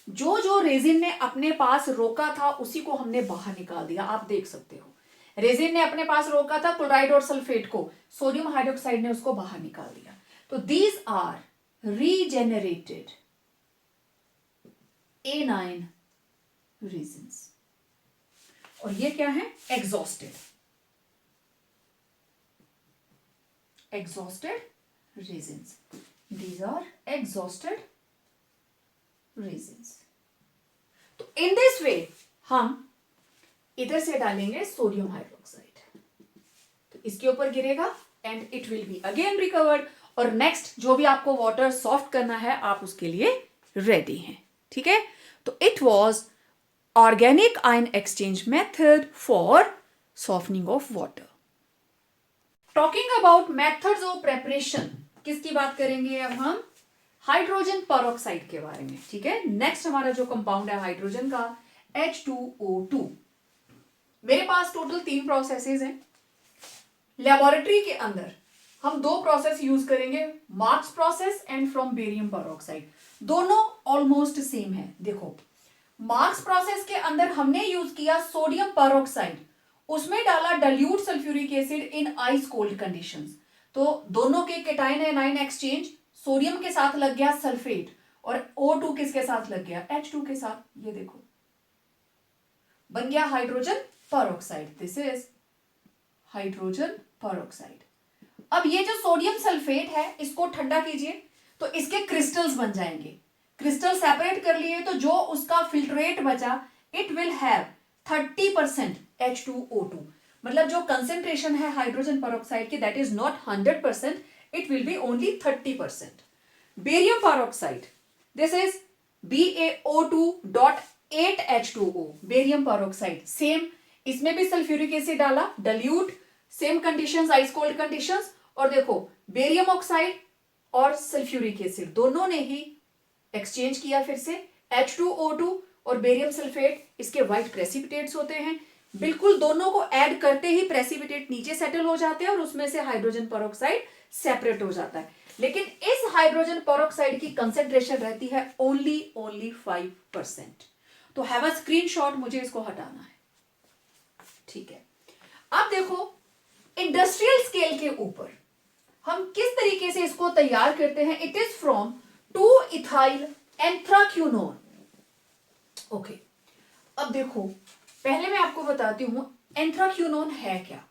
जो जो रेजिन ने अपने पास रोका था उसी को हमने बाहर निकाल दिया। आप देख सकते हो, रेजिन ने अपने पास रोका था क्लोराइड और सल्फेट को, सोडियम हाइड्रोक्साइड ने उसको बाहर निकाल दिया। तो these are regenerated anion resins. और ये क्या है, exhausted resins. These are exhausted resins. तो in this way हम इधर से डालेंगे सोडियम हाइड्रोक्साइड, तो इसके ऊपर गिरेगा and it will be again recovered. और नेक्स्ट जो भी आपको वाटर सॉफ्ट करना है आप उसके लिए रेडी हैं। ठीक है, तो it was organic ion exchange method for softening of water. Talking about methods of preparation, किसकी बात करेंगे अब हम, हाइड्रोजन परऑक्साइड के बारे में। ठीक है, नेक्स्ट हमारा जो कंपाउंड है हाइड्रोजन का H2O2। मेरे पास टोटल 3 प्रोसेसेस हैं। लेबोरेटरी के अंदर हम 2 प्रोसेस यूज करेंगे, marks process and from barium peroxide. दोनों ऑलमोस्ट सेम है। देखो, मार्क्स प्रोसेस के अंदर हमने यूज किया सोडियम परऑक्साइड, उसमें डाला dilute sulphuric acid in ice cold conditions. तो दोनों के केटाइन एनाइन एक्सचेंज, सोडियम के साथ लग गया सल्फेट और O2 किसके साथ लग गया, H2 के साथ। ये देखो बन गया hydrogen peroxide. This is hydrogen peroxide. अब ये जो सोडियम सल्फेट है इसको ठंडा कीजिए तो इसके क्रिस्टल्स बन जाएंगे। क्रिस्टल सेपरेट कर लिए तो जो उसका फिल्ट्रेट बचा, इट विल हैव 30% H2O2। मतलब जो कंसेंट्रेशन है हाइड्रोजन परऑक्साइड की, that is not 100%, it will B only 30%। Barium peroxide, this is BaO2.8H2O, barium peroxide. Same, इसमें भी सल्फ्यूरिक एसिड डाला, dilute, same conditions, ice cold conditions. और देखो बेरियम ऑक्साइड और सल्फ्यूरिक एसिड दोनों ने ही एक्सचेंज किया फिर से H2O2 और बेरियम सल्फेट, इसके व्हाइट प्रेसिपिटेट्स होते हैं। बिल्कुल दोनों को ऐड करते ही प्रेसिपिटेट नीचे सेटल हो जाते हैं और उसमें से हाइड्रोजन परऑक्साइड सेपरेट हो जाता है। लेकिन इस हाइड्रोजन परऑक्साइड की कंसेंट्रेशन रहती है ओनली 5%। तो हैव अ स्क्रीनशॉट, मुझे इसको हटाना है। ठीक है, अब देखो इंडस्ट्रियल स्केल के ऊपर हम किस तरीके से इसको तैयार करते हैं। It is from two ethyl anthraquinone. Okay, अब देखो पहले मैं आपको बताती हूं एंथ्राक्यूनोन है क्या।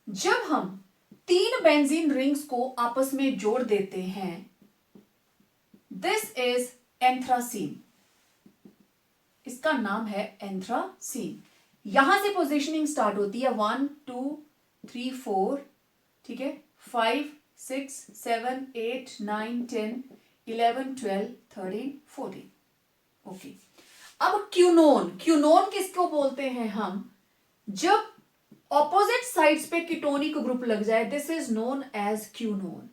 जब हम 3 बेंजीन रिंग्स को आपस में जोड़ देते हैं, दिस इज एंथ्रासीन। इसका नाम है एंथ्रासीन। यहां से पोजीशनिंग स्टार्ट होती है 1 2 3 4, ठीक है, 5 6 7 8 9 10 11 12 13 14। ओके, अब क्यूनोन, क्यूनोन किसको बोलते हैं हम, जब ऑपोजिट साइड्स पे कीटोनिक ग्रुप लग जाए, this is known as quinone.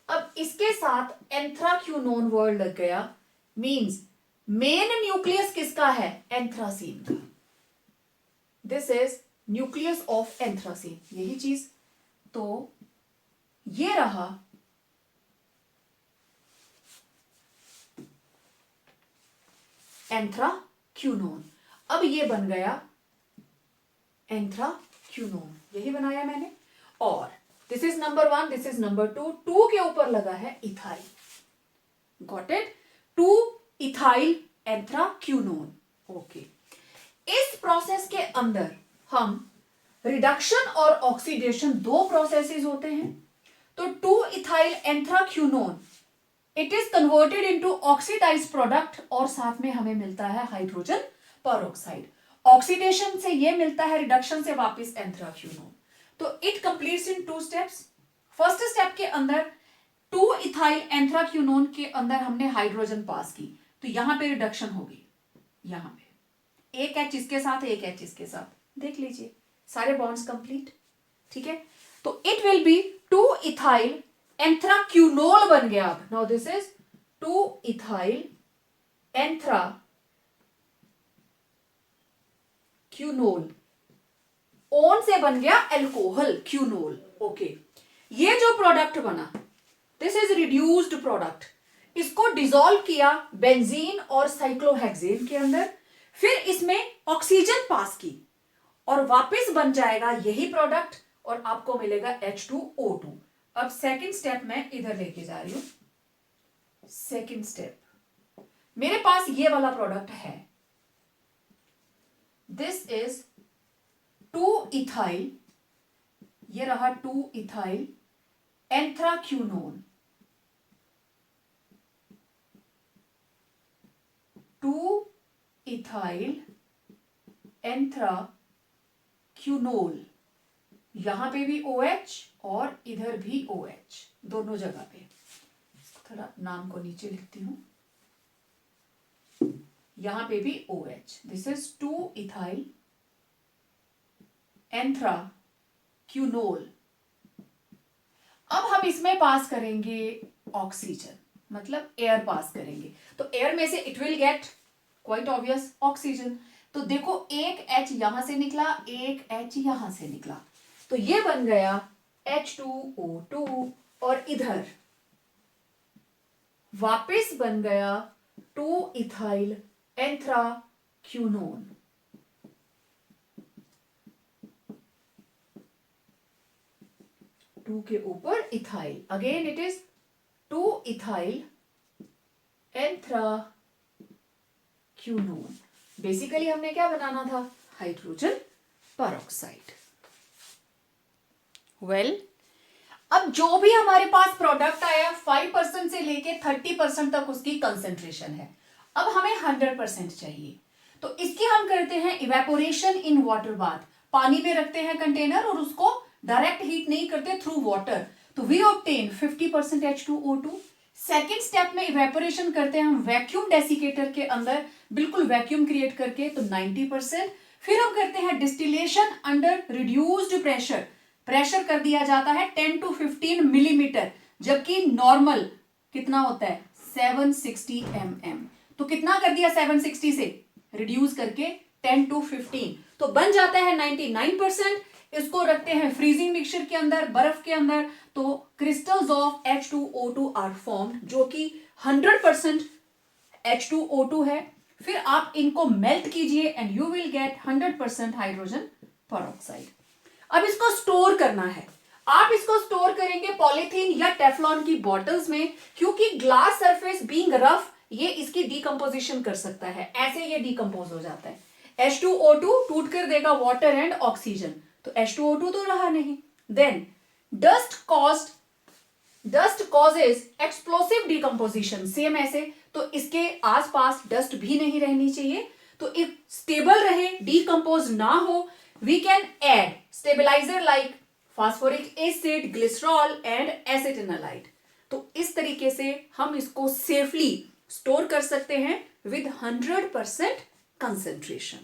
अब इसके साथ एंथ्राक्यूनोन वर्ड लग गया, मींस मेन न्यूक्लियस किसका है, एंथ्रासीन का। This is nucleus of anthracene, यही चीज। तो ये रहा एंथ्राक्यूनोन। अब ये बन गया एंथ्राक्यूनोन, यही बनाया मैंने। और this is number 1, this is number 2, 2 के ऊपर लगा है ethyl, got it, 2 ethyl anthraquinone. Okay, इस प्रोसेस के अंदर हम रिडक्शन और ऑक्सीडेशन, दो प्रोसेसेस होते हैं। तो 2 ethyl anthraquinone it is converted into oxidised product, और साथ में हमें मिलता है हाइड्रोजन पेरोक्साइड। ऑक्सीडेशन से ये मिलता है, रिडक्शन से वापस एंथ्राक्यूनोन। तो it completes in 2 steps. First step के अंदर 2 इथाइल एंथ्राक्यूनोन के अंदर हमने हाइड्रोजन पास की, तो यहां पे रिडक्शन होगी, यहां पे एक एच इसके साथ, एक एच इसके साथ, देख लीजिए सारे बॉन्ड्स कंप्लीट, ठीक है। तो it will be 2 ethyl anthraquinol बन गया। अब now this is 2 ethyl anthraquinol, own से बन गया एल्कोहल क्यूनोल। ओके, ये जो प्रोडक्ट बना दिस इज रिड्यूस्ड प्रोडक्ट, इसको डिसॉल्व किया बेंजीन और साइक्लोहेक्सेन के अंदर, फिर इसमें ऑक्सीजन पास की और वापस बन जाएगा यही प्रोडक्ट और आपको मिलेगा H2O2। अब सेकंड स्टेप मैं इधर लेके जा रही हूं। सेकंड स्टेप, मेरे पास ये वाला प्रोडक्ट है, दिस इज 2 इथाइल, ये रहा 2 इथाइल एंथ्राक्यूनोन, 2 इथाइल एंथ्राक्यूनोल, यहां पे भी OH और इधर भी OH, दोनों जगह पे। थोड़ा नाम को नीचे लिखती हूं, यहां पे भी OH, दिस इज 2 इथाइल एंथ्राक्यूनोल। अब हम इसमें पास करेंगे ऑक्सीजन, मतलब एयर पास करेंगे, तो एयर में से it will get quite obvious oxygen. तो देखो एक H यहां से निकला, एक H यहां से निकला, तो ये बन गया H2O2, और इधर वापस बन गया 2 इथाइल एंथ्राक्यूनोन। टू के ऊपर ethyl, again it is 2 ethyl anthraquinone. Basically हमने क्या बनाना था, हाइड्रोजन पेरोक्साइड। वेल, अब जो भी हमारे पास प्रोडक्ट आया 5% से लेके 30% तक उसकी कंसेंट्रेशन है। अब हमें 100% चाहिए, तो इसकी हम करते हैं इवेपोरेशन इन वाटर बाथ, पानी में रखते हैं कंटेनर और उसको डायरेक्ट हीट नहीं करते, थ्रू वाटर। तो we obtain 50% H2O2। Second step में इवेपोरेशन करते हैं हम वैक्यूम डेसिकेटर के अंदर, बिल्कुल वैक्यूम क्रिएट करके, तो 90%। फिर हम करते हैं distillation under reduced pressure, pressure कर दिया जाता है 10 to 15 मिलीमीटर, जबकि नॉर्मल कितना होता है 760 mm। तो कितना कर दिया 760 से रिड्यूस करके 10 to 15, तो बन जाता है 99%। इसको रखते हैं फ्रीजिंग मिक्सचर के अंदर, बर्फ के अंदर, तो crystals of H2O2 are formed, जो कि 100% H2O2 है। फिर आप इनको मेल्ट कीजिए and you will get 100% hydrogen peroxide. अब इसको स्टोर करना है, आप इसको स्टोर करेंगे पॉलीथीन या टेफ्लॉन की बॉटल्स में, क्योंकि ग्लास सरफेस बीइंग रफ ये इसकी डीकंपोजिशन कर सकता है, ऐसे ये डीकंपोज हो जाता है। H2O2 टूट कर देगा वाटर एंड ऑक्सीजन, तो H2O2 तो रहा नहीं। Then dust causes explosive decomposition, same ऐसे, तो इसके आसपास डस्ट भी नहीं रहनी चाहिए, तो इफ स्टेबल रहे, डीकंपोज ना हो, we can add stabilizer like phosphoric acid, glycerol and acetonolide। तो इस तरीके से हम इसको सेफली स्टोर कर सकते हैं विद 100% कंसेंट्रेशन।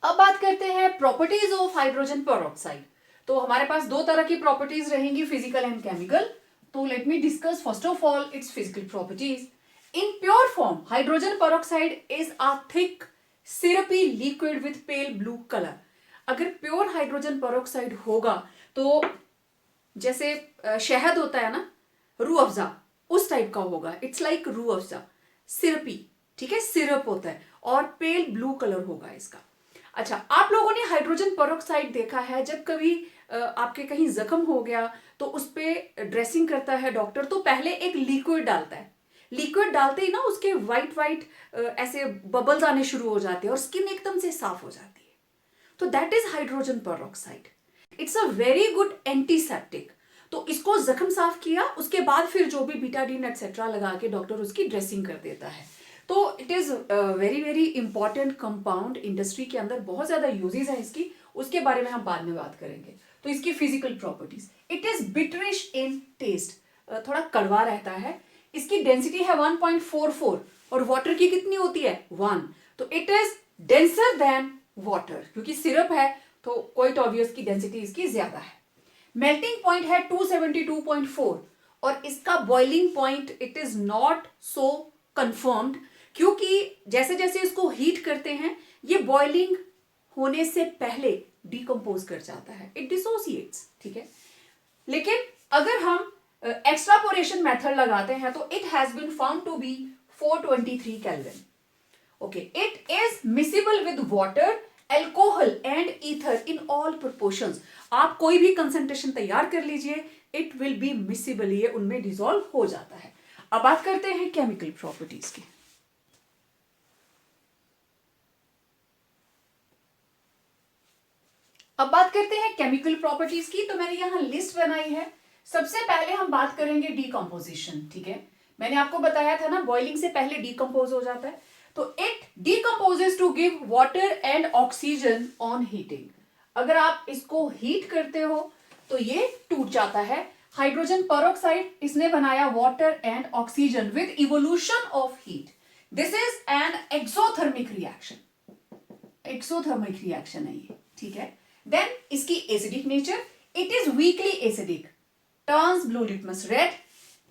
अब बात करते हैं प्रॉपर्टीज ऑफ हाइड्रोजन पेरोक्साइड। तो हमारे पास दो तरह की प्रॉपर्टीज रहेंगी, फिजिकल एंड केमिकल। तो let me discuss first of all it's physical properties. In pure form, hydrogen peroxide is a thick, syrupy liquid with pale blue color. अगर pure hydrogen peroxide होगा तो जैसे शहद होता है ना, रूह अफ़ज़ा, उस टाइप का होगा. इट्स लाइक रूह अफ़ज़ा, सिरपी, ठीक है, सिरप होता है और पेल ब्लू कलर होगा इसका. अच्छा, आप लोगों ने हाइड्रोजन पेरोक्साइड देखा है जब कभी आपके कहीं जख्म हो गया तो उस पर ड्रेसिंग करता है डॉक्टर, तो पहले एक लिक्विड डालता है. लिक्विड डालते ही ना उसके वाइट वाइट ऐसे बबल्स आने शुरू हो जाते हैं और स्किन एकदम से साफ हो जाती है. तो that is hydrogen peroxide. It's a very good antiseptic. तो इसको जख्म साफ किया, उसके बाद फिर जो भी बीटाडीन एटसेट्रा लगा के डॉक्टर उसकी ड्रेसिंग कर देता है. तो it is very very important compound. Industry के अंदर बहुत ज्यादा यूजेस हैं इसकी, उसके बारे में हम बाद में बात करेंगे. तो इसकी physical properties, it is bitterish in taste, थोड़ा कड़वा रहता है. इसकी डेंसिटी है 1.44 और वाटर की कितनी होती है 1. तो it is denser then water, क्योंकि सिरप है तो क्वाइट ऑब्वियस की डेंसिटी इसकी ज्यादा है. मेल्टिंग पॉइंट है 272.4 और इसका boiling point it is not so confirmed, क्योंकि जैसे जैसे इसको हीट करते हैं ये बॉइलिंग होने से पहले डिकम्पोज कर जाता है, इट डिसोसिएट्स, ठीक है. लेकिन अगर हम एक्सट्रापोरेशन मेथड लगाते हैं तो it has been found to be 423 kelvin. Okay, it is miscible with water, alcohol and ether in all proportions. आप कोई भी कंसंट्रेशन तैयार कर लीजिए, इट विल बी मिसिबल, ये उनमें डिसॉल्व हो जाता है. अब बात करते हैं केमिकल प्रॉपर्टीज की. अब बात करते हैं केमिकल प्रॉपर्टीज की. तो मैंने यहां लिस्ट बनाई है. सबसे पहले हम बात करेंगे डीकंपोजिशन, ठीक है. मैंने आपको बताया था ना बॉइलिंग से पहले डीकंपोज हो जाता है. तो it decomposes to give water and oxygen on heating. अगर आप इसको हीट करते हो तो ये टूट जाता है. हाइड्रोजन पेरोक्साइड इसने बनाया water and oxygen with evolution of heat. This is an exothermic reaction. Exothermic reaction है ये, ठीक है. देन इसकी acidic nature, it is weakly acidic, turns blue litmus red,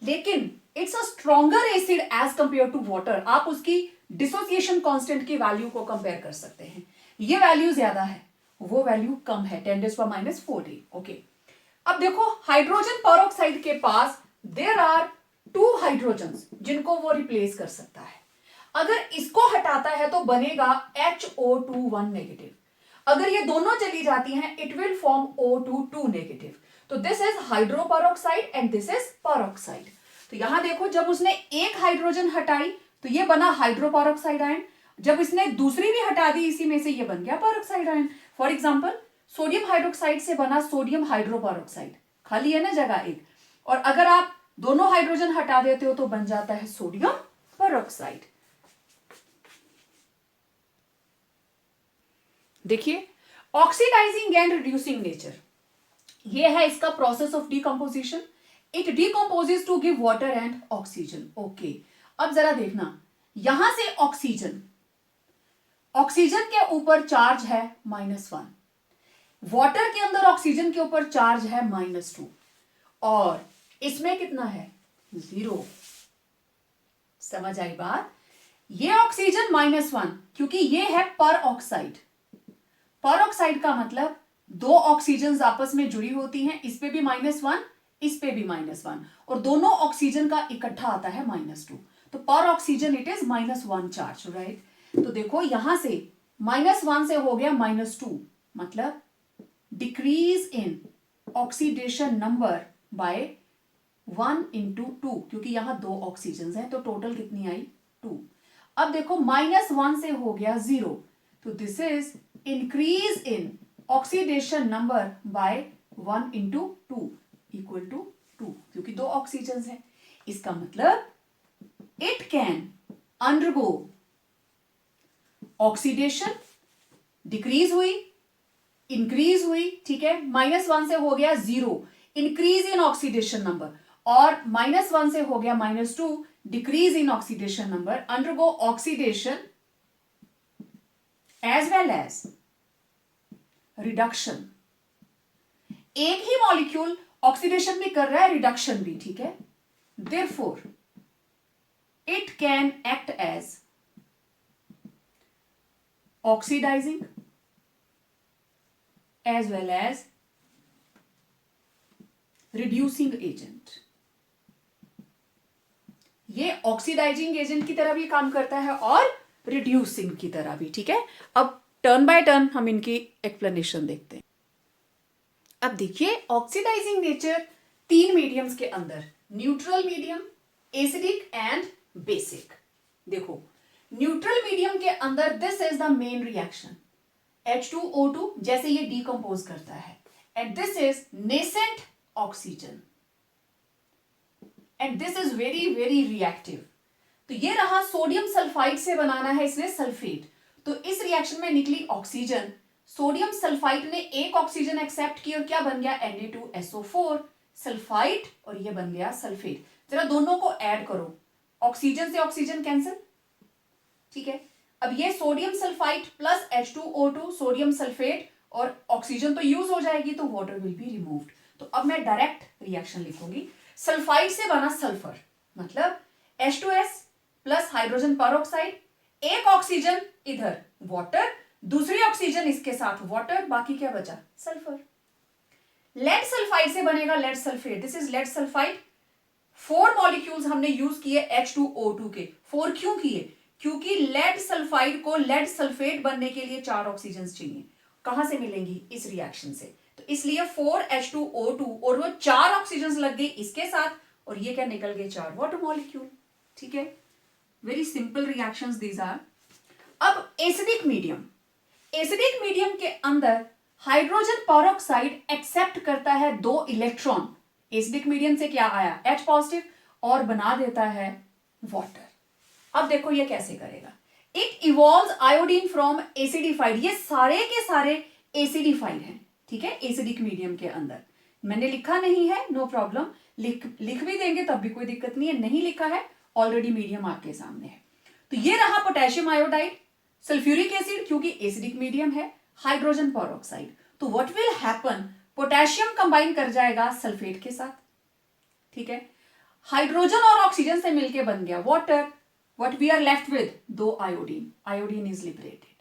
लेकिन it's a stronger acid as compared to water. आप उसकी dissociation constant की value को कंपेयर कर सकते हैं. ये वैल्यू ज्यादा है, वो वैल्यू कम है, 10⁻⁻40. ओके, अब देखो हाइड्रोजन पेरोक्साइड के पास देयर आर 2 हाइड्रोजन्स जिनको वो रिप्लेस कर सकता है. अगर इसको हटाता है तो बनेगा HO2 नेगेटिव. अगर ये दोनों चली जाती हैं it will form O2 negative. तो this is hydroperoxide and this is peroxide. तो यहां देखो जब उसने एक हाइड्रोजन हटाई तो ये बना हाइड्रोपेरोक्साइड आयन. जब इसने दूसरी भी हटा दी इसी में से ये बन गया peroxide ion. For example sodium hydroxide से बना सोडियम हाइड्रोपेरोक्साइड, खाली है ना जगह एक. और अगर आप दोनों हाइड्रोजन हटा देते हो तो बन जाता है सोडियम पेरोक्साइड. देखिए ऑक्सीडाइजिंग एंड रिड्यूसिंग नेचर, ये है इसका process of decomposition. It decomposes to give water and oxygen. Okay, अब जरा देखना, यहां से ऑक्सीजन, ऑक्सीजन के ऊपर चार्ज है -1, वाटर के अंदर ऑक्सीजन के ऊपर चार्ज है -2 और इसमें कितना है 0. समझ आई बात. ये ऑक्सीजन -1 क्योंकि ये है पर ऑक्साइड. पर ऑक्साइड का मतलब 2 ऑक्सीजन आपस में जुड़ी होती हैं, इस पे भी -1, इस पे भी -1 और दोनों ऑक्सीजन का इकट्ठा आता है -2. तो पर oxygen it is -1 charge, right. तो देखो यहां से -1 से हो गया -2, मतलब decrease in oxidation number by 1 × 2, क्योंकि यहां 2 ऑक्सीजन हैं तो टोटल कितनी आई 2. अब देखो -1 से हो गया 0, तो this is increase in oxidation number by 1 × 2 equal to 2, क्योंकि 2 ऑक्सीजन हैं. इसका मतलब it can undergo oxidation, decrease हुई, इंक्रीज हुई, ठीक है. -1 से हो गया 0, इंक्रीज इन ऑक्सीडेशन नंबर, और -1 से हो गया -2, decrease in oxidation number, undergo oxidation as well as reduction. एक ही मॉलिक्यूल ऑक्सीडेशन भी कर रहा है, रिडक्शन भी, ठीक है. Therefore It can act as oxidizing as well as reducing agent. ये ऑक्सीडाइजिंग एजेंट की तरह भी काम करता है और रिड्यूसिंग की तरह भी. ठीक है, अब टर्न बाय टर्न हम इनकी एक्सप्लेनेशन देखते हैं. अब देखिए ऑक्सीडाइजिंग नेचर 3 मीडियम्स के अंदर, neutral medium, acidic and basic. देखो न्यूट्रल मीडियम के अंदर this is the main reaction, H2O2 जैसे ये डिकम्पोज करता है, and this is nascent oxygen and this is very very reactive. तो ये रहा सोडियम सल्फाइड से बनाना है इसने सल्फेट, तो इस रिएक्शन में निकली ऑक्सीजन, सोडियम सल्फाइड ने एक ऑक्सीजन एक्सेप्ट की और क्या बन गया Na2SO4 सल्फाइड, और ये बन गया सल्फेट. जरा दोनों को ऐड करो, ऑक्सीजन से ऑक्सीजन कैंसिल. ठीक है, अब ये sodium sulphide plus H2O2 sodium sulphate और ऑक्सीजन तो यूज हो जाएगी, तो वाटर विल बी रिमूव्ड. तो अब मैं डायरेक्ट रिएक्शन लिखूंगी. सल्फाइड से बना सल्फर, मतलब H2S प्लस हाइड्रोजन परऑक्साइड, एक ऑक्सीजन इधर वाटर, दूसरी ऑक्सीजन इसके साथ वाटर, बाकी क्या बचा सल्फर. लेड सल्फाइड से बनेगा lead sulphate, this is lead sulphide. 4 molecules हमने यूज किए H2O2 के. 4 क्यों किए? क्योंकि लेड सल्फाइड को लेड सल्फेट बनने के लिए 4 ऑक्सीजन चाहिए. कहां से मिलेंगी? इस रिएक्शन से. तो इसलिए 4H2O2 और वो 4 ऑक्सीजन लग गई इसके साथ, और ये क्या निकल गए 4 वाटर मॉलिक्यूल. ठीक है, very simple reactions these are. अब एसिडिक मीडियम, एसिडिक मीडियम के अंदर हाइड्रोजन परऑक्साइड एक्सेप्ट करता है 2 इलेक्ट्रॉन. एसिडिक मीडियम से क्या आया H पॉजिटिव, और बना देता है वाटर. अब देखो ये कैसे करेगा. It evolves iodine from acidified, ये सारे के सारे एसिडिफाइड हैं. ठीक है, एसिडिक मीडियम के अंदर मैंने लिखा नहीं है, नो प्रॉब्लम, लिख भी देंगे तब भी कोई दिक्कत नहीं है. नहीं लिखा है, ऑलरेडी मीडियम आपके सामने है. तो ये रहा पोटेशियम आयोडाइड, सल्फ्यूरिक एसिड क्योंकि एसिडिक मीडियम है, हाइड्रोजन परऑक्साइड. तो what will happen, potassium combine कर जाएगा सल्फेट के साथ. ठीक है, हाइड्रोजन और ऑक्सीजन से मिलके बन गया water. What we are left with 2 iodine, iodine is liberated.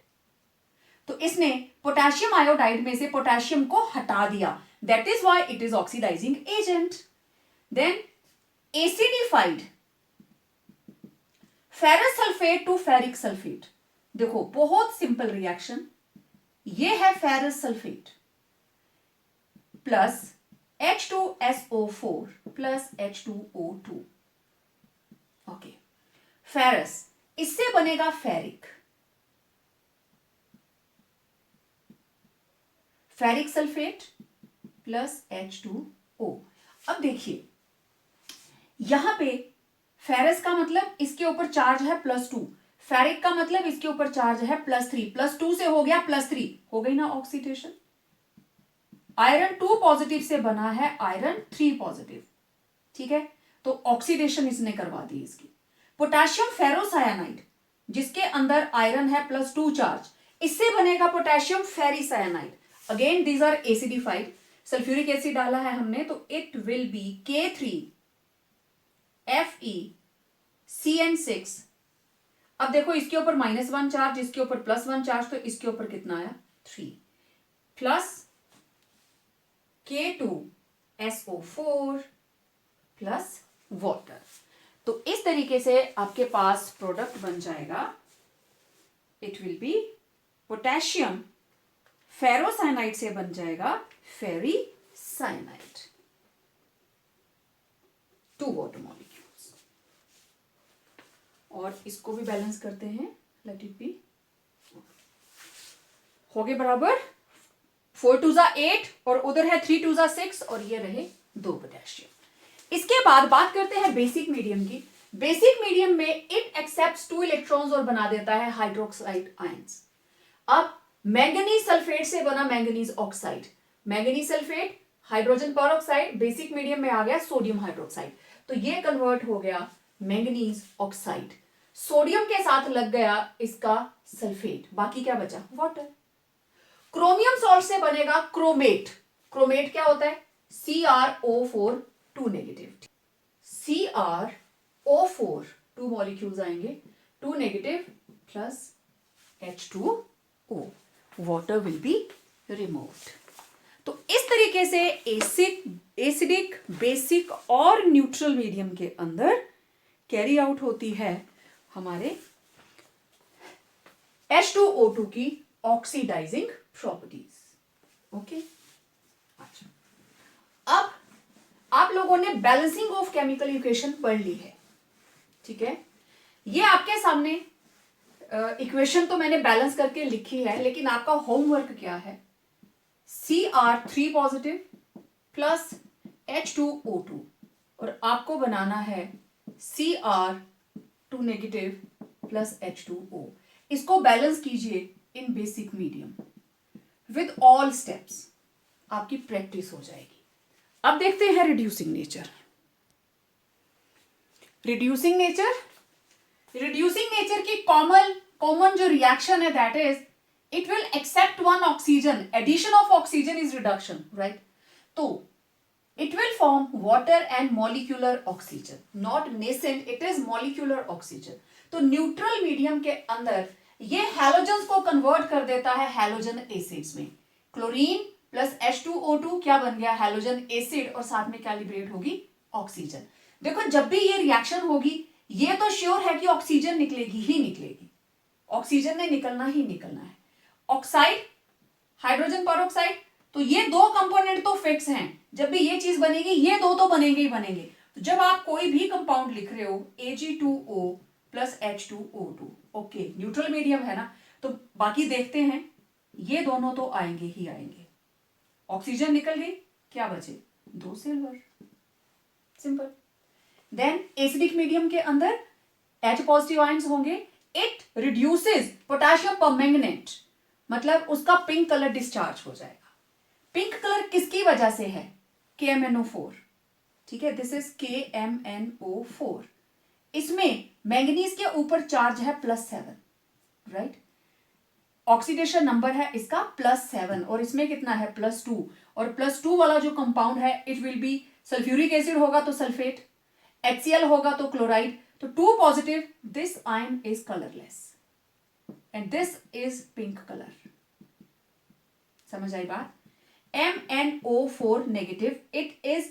तो इसने पोटेशियम आयोडाइड में से पोटेशियम को हटा दिया, that is why it is oxidising agent. Then acidified ferrous sulphate to ferric sulphate. देखो बहुत सिंपल रिएक्शन, ये है ferrous sulphate plus H2SO4 plus H2O2. Okay, ferrous, इससे बनेगा ferric, ferric sulphate plus H2O. अब देखिए यहां पे फेरस का मतलब इसके ऊपर चार्ज है +2, फेरिक का मतलब इसके ऊपर चार्ज है +3, +2 से हो गया +3, हो गई ना ऑक्सीडेशन. आयरन 2 पॉजिटिव से बना है आयरन 3 पॉजिटिव. ठीक है, तो ऑक्सीडेशन इसने करवा दी इसकी. पोटेशियम फेरोसायनाइड जिसके अंदर आयरन है +2 चार्ज, इससे बनेगा potassium ferricyanide. Again these are acidified, sulphuric acid डाला है हमने, तो इट विल बी K3FeCN6. अब देखो इसके ऊपर -1 चार्ज, इसके ऊपर +1 चार्ज, तो इसके ऊपर कितना आया 3 प्लस K2SO4 प्लस वाटर. तो इस तरीके से आपके पास प्रोडक्ट बन जाएगा. It will B potassium ferrocyanide से बन जाएगा फेरिसाइनाइड, 2 वाटर मॉलिक्यूल्स. और इसको भी बैलेंस करते हैं, लेट इट बी, हो गए बराबर 4 2 8 और उधर है 3 2 6 और ये रहे 2 पोटेशियम. इसके बाद बात करते हैं बेसिक मीडियम की. बेसिक मीडियम में इट एक्सेप्ट्स 2 इलेक्ट्रॉन्स और बना देता है हाइड्रोक्साइड आयंस. अब मैंगनीज सल्फेट से बना manganese oxide, manganese sulphate, hydrogen peroxide, basic medium में आ गया सोडियम हाइड्रोक्साइड, तो ये कन्वर्ट हो गया मैंगनीज ऑक्साइड. सोडियम के साथ लग गया इसका सल्फेट, बाकी क्या बचा वाटर. क्रोमियम सॉल्ट से बनेगा क्रोमेट. क्रोमेट क्या होता है CrO4 2 नेगेटिव, CrO4 2 मॉलिक्यूल्स आएंगे, 2 negative plus H2O, water will be removed. तो इस तरीके से एसिडिक, बेसिक और न्यूट्रल मीडियम के अंदर कैरी आउट होती है हमारे H2O2 की ऑक्सीडाइजिंग प्रॉपर्टीज। ओके, अच्छा, अब आप लोगों ने बैलेंसिंग ऑफ केमिकल इक्वेशन पढ़ ली है, ठीक है। ये आपके सामने इक्वेशन तो मैंने बैलेंस करके लिखी है, लेकिन आपका होमवर्क क्या है, Cr3 पॉजिटिव प्लस H2O2 और आपको बनाना है Cr2 नेगेटिव प्लस H2O। इसको बैलेंस कीजिए in basic medium with all steps, आपकी प्रैक्टिस हो जाएगी। अब देखते हैं रिड्यूसिंग नेचर। रिड्यूसिंग नेचर की कॉमन जो रिएक्शन है that is it will accept one oxygen. Addition of oxygen is reduction, right? So it will form water and molecular oxygen, not nascent, it is molecular oxygen. तो neutral medium के अंदर ये halogens को convert कर देता है halogen acids में। Chlorine plus H2O2 क्या बन गया, हैलोजन एसिड, और साथ में क्या लिबरेट होगी, ऑक्सीजन। देखो जब भी ये रिएक्शन होगी, ये तो श्योर है कि ऑक्सीजन निकलेगी ही निकलेगी, ऑक्सीजन ने निकलना ही निकलना है। ऑक्साइड, हाइड्रोजन पेरोक्साइड, तो ये दो कंपोनेंट तो फिक्स हैं, जब भी ये चीज बनेगी ये दो तो बनेंगे ही बनेंगे। तो जब आप कोई भी कंपाउंड लिख रहे हो Ag2O plus H2O2, okay, neutral medium है ना, तो बाकी देखते हैं, ये दोनों तो आएंगे ही आएंगे। ऑक्सीजन निकल गई, क्या बचे, 2 silver, simple. Then acidic medium के अंदर H पॉजिटिव आयंस होंगे, इट रिड्यूसेस पोटेशियम परमैंगनेट, मतलब उसका पिंक कलर डिस्चार्ज हो जाएगा। पिंक कलर किसकी वजह से है, KMnO4, ठीक है, दिस इज KMnO4। इसमें मैंगनीज के ऊपर चार्ज है +7, राइट, ऑक्सीडेशन नंबर है इसका +7, और इसमें कितना है +2, और +2 वाला जो कंपाउंड है it will B sulphuric acid होगा तो सल्फेट, HCl होगा तो क्लोराइड, तो 2 positive, this ion is colourless and this is pink color। समझ आई बात। MnO4 negative, it is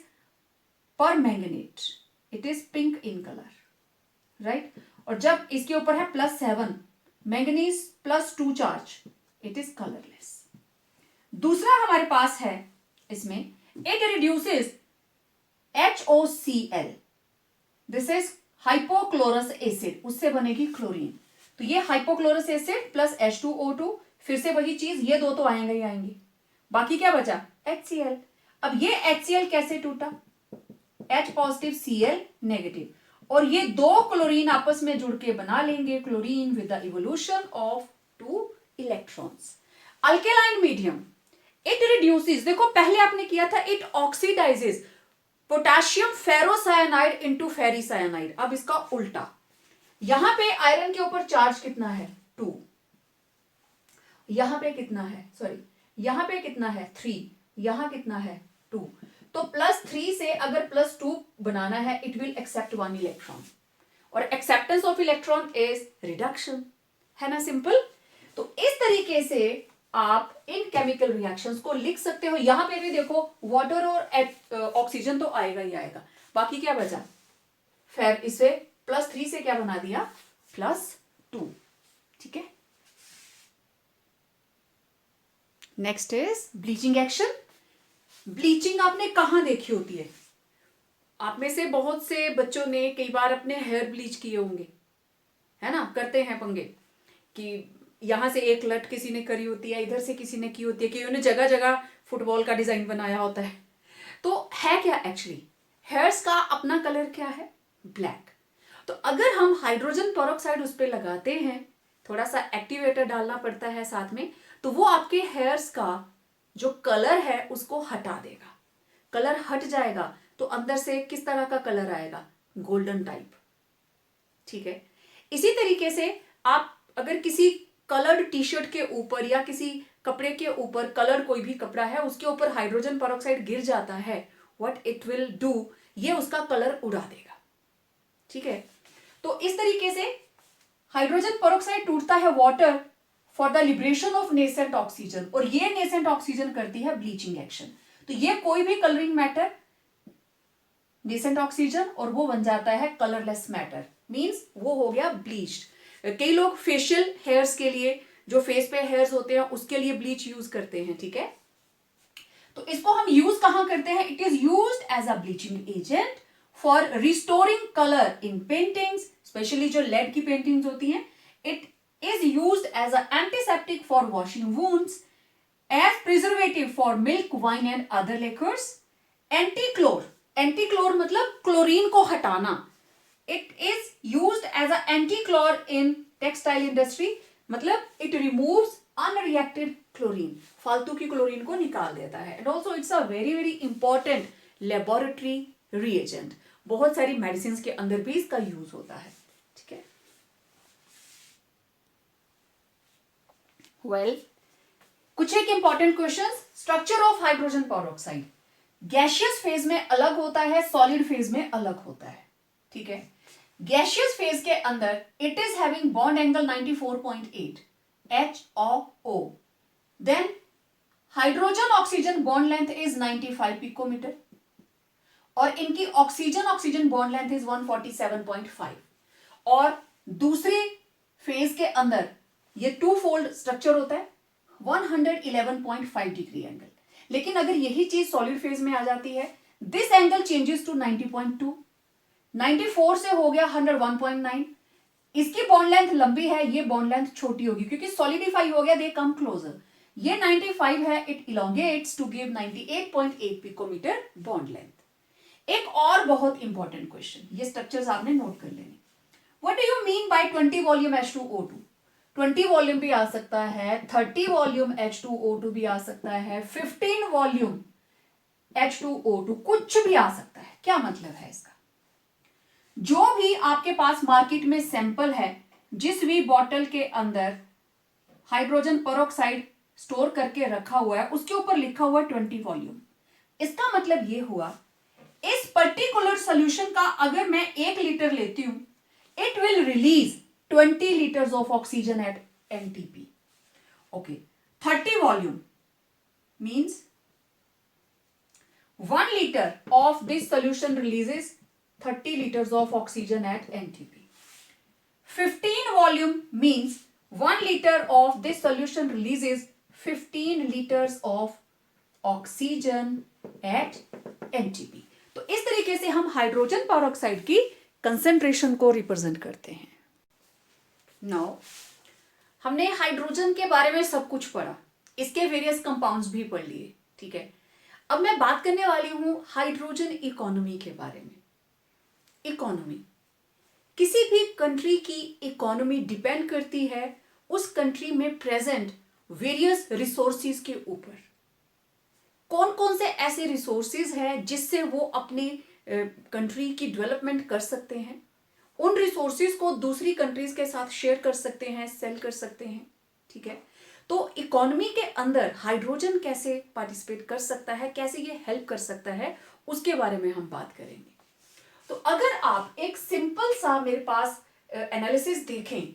permanganate, it is pink in color, right? और जब इसके ऊपर है +7, manganese +2 charge, it is colorless। दूसरा हमारे पास है इसमें, it reduces HOCl, this is hypochlorous acid, उससे बनेगी क्लोरीन, तो ये हाइपोक्लोरस एसिड प्लस H2O2, फिर से वही चीज, ये दो तो आएंगे ही आएंगे, बाकी क्या बचा, HCl। अब ये HCl कैसे टूटा, H पॉजिटिव Cl नेगेटिव, और ये दो क्लोरीन आपस में जुड़ के बना लेंगे chlorine with the evolution of 2 electrons. Alkaline medium, it reduces, देखो पहले आपने किया था इट ऑक्सीडाइजेस पोटेशियम फेरोसायनाइड इनटू फेरिसायनाइड, अब इसका उल्टा, यहां पे आयरन के ऊपर चार्ज कितना है 2, यहां पे कितना है, सॉरी यहां पे कितना है 3, यहां कितना है 2, तो +3 से अगर +2 बनाना है इट विल एक्सेप्ट 1 इलेक्ट्रॉन, और acceptance of electron is reduction, है ना, सिंपल। तो इस तरीके से आप इन केमिकल रिएक्शंस को लिख सकते हो। यहां पे भी देखो वाटर और ऑक्सीजन तो आएगा ही आएगा, बाकी क्या बचा, फिर इसे +3 से क्या बना दिया, +2, ठीक है। Next is bleaching action. Bleaching आपने कहां देखी होती है, आप में से बहुत से बच्चों ने कई बार अपने हेयर ब्लीच किए होंगे, है ना, करते हैं पंगे कि यहां से एक लट किसी ने करी होती है, इधर से किसी ने की होती है, कि उन्होंने जगह जगह फुटबॉल का डिजाइन बनाया होता है। तो है क्या एक्चुअली, हेयर्स का अपना कलर क्या है, ब्लैक। तो अगर हम हाइड्रोजन पेरोक्साइड उस पर लगाते हैं, थोड़ा सा एक्टिवेटर डालना पड़ता है साथ में, तो वो आपके हेयर्स का जो कलर है उसको हटा देगा, कलर हट जाएगा, तो अंदर से किस तरह का कलर आएगा, गोल्डन टाइप, ठीक है। इसी तरीके से आप अगर किसी कलर्ड टी शर्ट के ऊपर या किसी कपड़े के ऊपर, कलर कोई भी कपड़ा है उसके ऊपर हाइड्रोजन पेरोक्साइड गिर जाता है, व्हाट इट विल डू, ये उसका कलर उड़ा देगा, ठीक है। तो इस तरीके से हाइड्रोजन पेरोक्साइड टूटता है water for the liberation of nascent oxygen, और ये नेसेंट ऑक्सीजन करती है ब्लीचिंग एक्शन। तो ये कोई भी कलरिंग मैटर, नेसेंट ऑक्सीजन, और वो बन जाता है कलरलेस मैटर, मींस वो हो गया ब्लीच्ड। कई लोग फेशियल हेयर्स के लिए, जो फेस पे हेयर्स होते हैं उसके लिए ब्लीच यूज करते हैं, ठीक है। तो इसको हम यूज कहां करते हैं? It is used as a bleaching agent for restoring colour in paintings, specially जो लेड की पेंटिंग्स होती हैं। It is used as an antiseptic for washing wounds, as preservative for milk, wine and other liquors, anti-chlor मतलब chlorine को हटाना। It is used as an anti-chlor in textile industry, मतलब it removes unreacted chlorine, फालतू की chlorine को निकाल देता है। And also it's a very very important laboratory reagent, बहुत सारी मेडिसिन के अंदर भी इसका यूज होता है, ठीक है। वेल, कुछ एक important questions. Structure of hydrogen peroxide gaseous phase में अलग होता है, सॉलिड फेज में अलग होता है, ठीक है। गैसियस फेज के अंदर it is having bond angle 94.8 HO, then hydrogen oxygen bond length is 95 picometre, और इनकी oxygen oxygen bond length is 147.5, और दूसरी फेज के अंदर ये टू फोल्ड स्ट्रक्चर होता है, 111.5 डिग्री एंगल। लेकिन अगर यही चीज सॉलिड फेज में आ जाती है, दिस एंगल चेंजेस टू 90.2, 94 से हो गया 101.9। इसकी बॉन्ड लेंथ लंबी है, ये बॉन्ड लेंथ छोटी होगी क्योंकि सॉलिडिफाई हो गया, दे कम क्लोजर। ये 95 है, it elongates to give 98.8 picometre bond length. एक और बहुत इंपॉर्टेंट क्वेश्चन, ये स्ट्रक्चर्स आपने नोट कर लेने। What do you mean by 20 volume H2O2? 20 volume भी आ सकता है, 30 वॉल्यूम H2O2 भी आ सकता है, 15 वॉल्यूम H2O2, कुछ भी आ सकता है। क्या मतलब है इसका? जो भी आपके पास मार्केट में सैंपल है, जिस भी बॉटल के अंदर हाइड्रोजन पेरोक्साइड स्टोर करके रखा हुआ है, उसके ऊपर लिखा हुआ 20 वॉल्यूम। इसका मतलब ये हुआ, इस पर्टिकुलर सोल्यूशन का अगर मैं 1 लीटर लेती हूं, it will release 20 liters of oxygen at NTP. Okay, 30 volume means 1 liter of this solution releases 30 liters of oxygen at NTP. 15 volume means 1 liter of this solution releases 15 liters of oxygen at NTP. तो इस तरीके से हम hydrogen peroxide की concentration को represent करते हैं। Now हमने हाइड्रोजन के बारे में सब कुछ पढ़ा, इसके वेरियस कंपाउंड्स भी पढ़ लिए, ठीक है। अब मैं बात करने वाली हूं हाइड्रोजन इकोनॉमी के बारे में। इकोनॉमी, किसी भी कंट्री की इकोनॉमी डिपेंड करती है उस कंट्री में प्रेजेंट वेरियस रिसोर्सेज के ऊपर। कौन कौन से ऐसे रिसोर्सेज हैं जिससे वो अपनी कंट्री की डेवलपमेंट कर सकते हैं, उन रिसोर्सेज को दूसरी कंट्रीज के साथ शेयर कर सकते हैं, सेल कर सकते हैं, ठीक है। तो इकोनॉमी के अंदर हाइड्रोजन कैसे पार्टिसिपेट कर सकता है, कैसे ये हेल्प कर सकता है, उसके बारे में हम बात करेंगे। तो अगर आप एक सिंपल सा मेरे पास एनालिसिस देखें,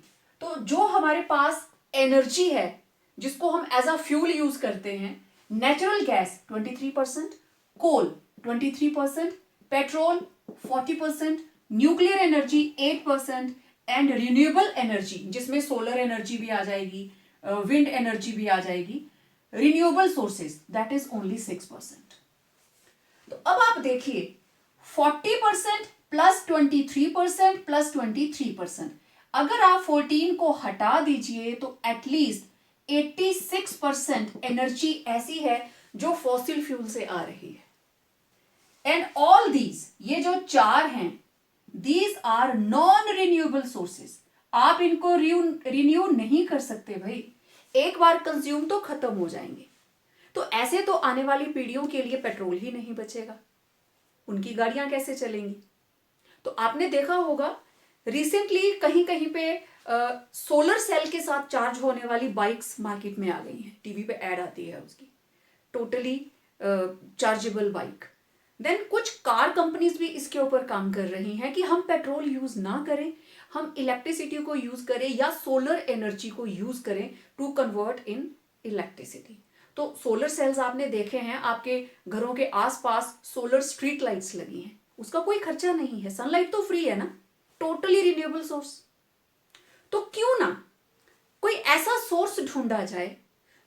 तो जो हमारे पास एनर्जी है जिसको हम एज अ फ्यूल यूज करते हैं, natural gas 23%, coal 23%, petrol 40%, nuclear energy 8% and renewable energy, जिसमें सोलर एनर्जी भी आ जाएगी, विंड एनर्जी भी आ जाएगी, renewable sources, that is only 6%। तो अब आप देखिए 40% प्लस 23% प्लस 23%, अगर आप 14 को हटा दीजिए तो एटलीस्ट 86% एनर्जी ऐसी है जो फॉसिल फ्यूल से आ रही है। एंड ऑल दीज, ये जो चार हैं, these are non renewable sources. आप इनको रिन्यू नहीं कर सकते भाई, एक बार कंज्यूम तो खत्म हो जाएंगे। तो ऐसे तो आने वाली पीढ़ियों के लिए पेट्रोल ही नहीं बचेगा, उनकी गाड़ियां कैसे चलेंगी। तो आपने देखा होगा रिसेंटली कहीं कहीं पे सोलर सेल के साथ चार्ज होने वाली बाइक्स मार्केट में आ गई हैं, टीवी पे ऐड आती है उसकी, टोटली चार्जेबल बाइक। देन कुछ कार कंपनीज भी इसके ऊपर काम कर रही हैं कि हम पेट्रोल यूज ना करें, हम इलेक्ट्रिसिटी को यूज करें या सोलर एनर्जी को यूज करें टू कन्वर्ट इन इलेक्ट्रिसिटी। तो सोलर सेल्स आपने देखे हैं, आपके घरों के आसपास सोलर स्ट्रीट लाइट्स लगी हैं, उसका कोई खर्चा नहीं है, सनलाइट तो फ्री है ना, टोटली रिन्यूएबल सोर्स। तो क्यों ना कोई ऐसा सोर्स ढूंढा जाए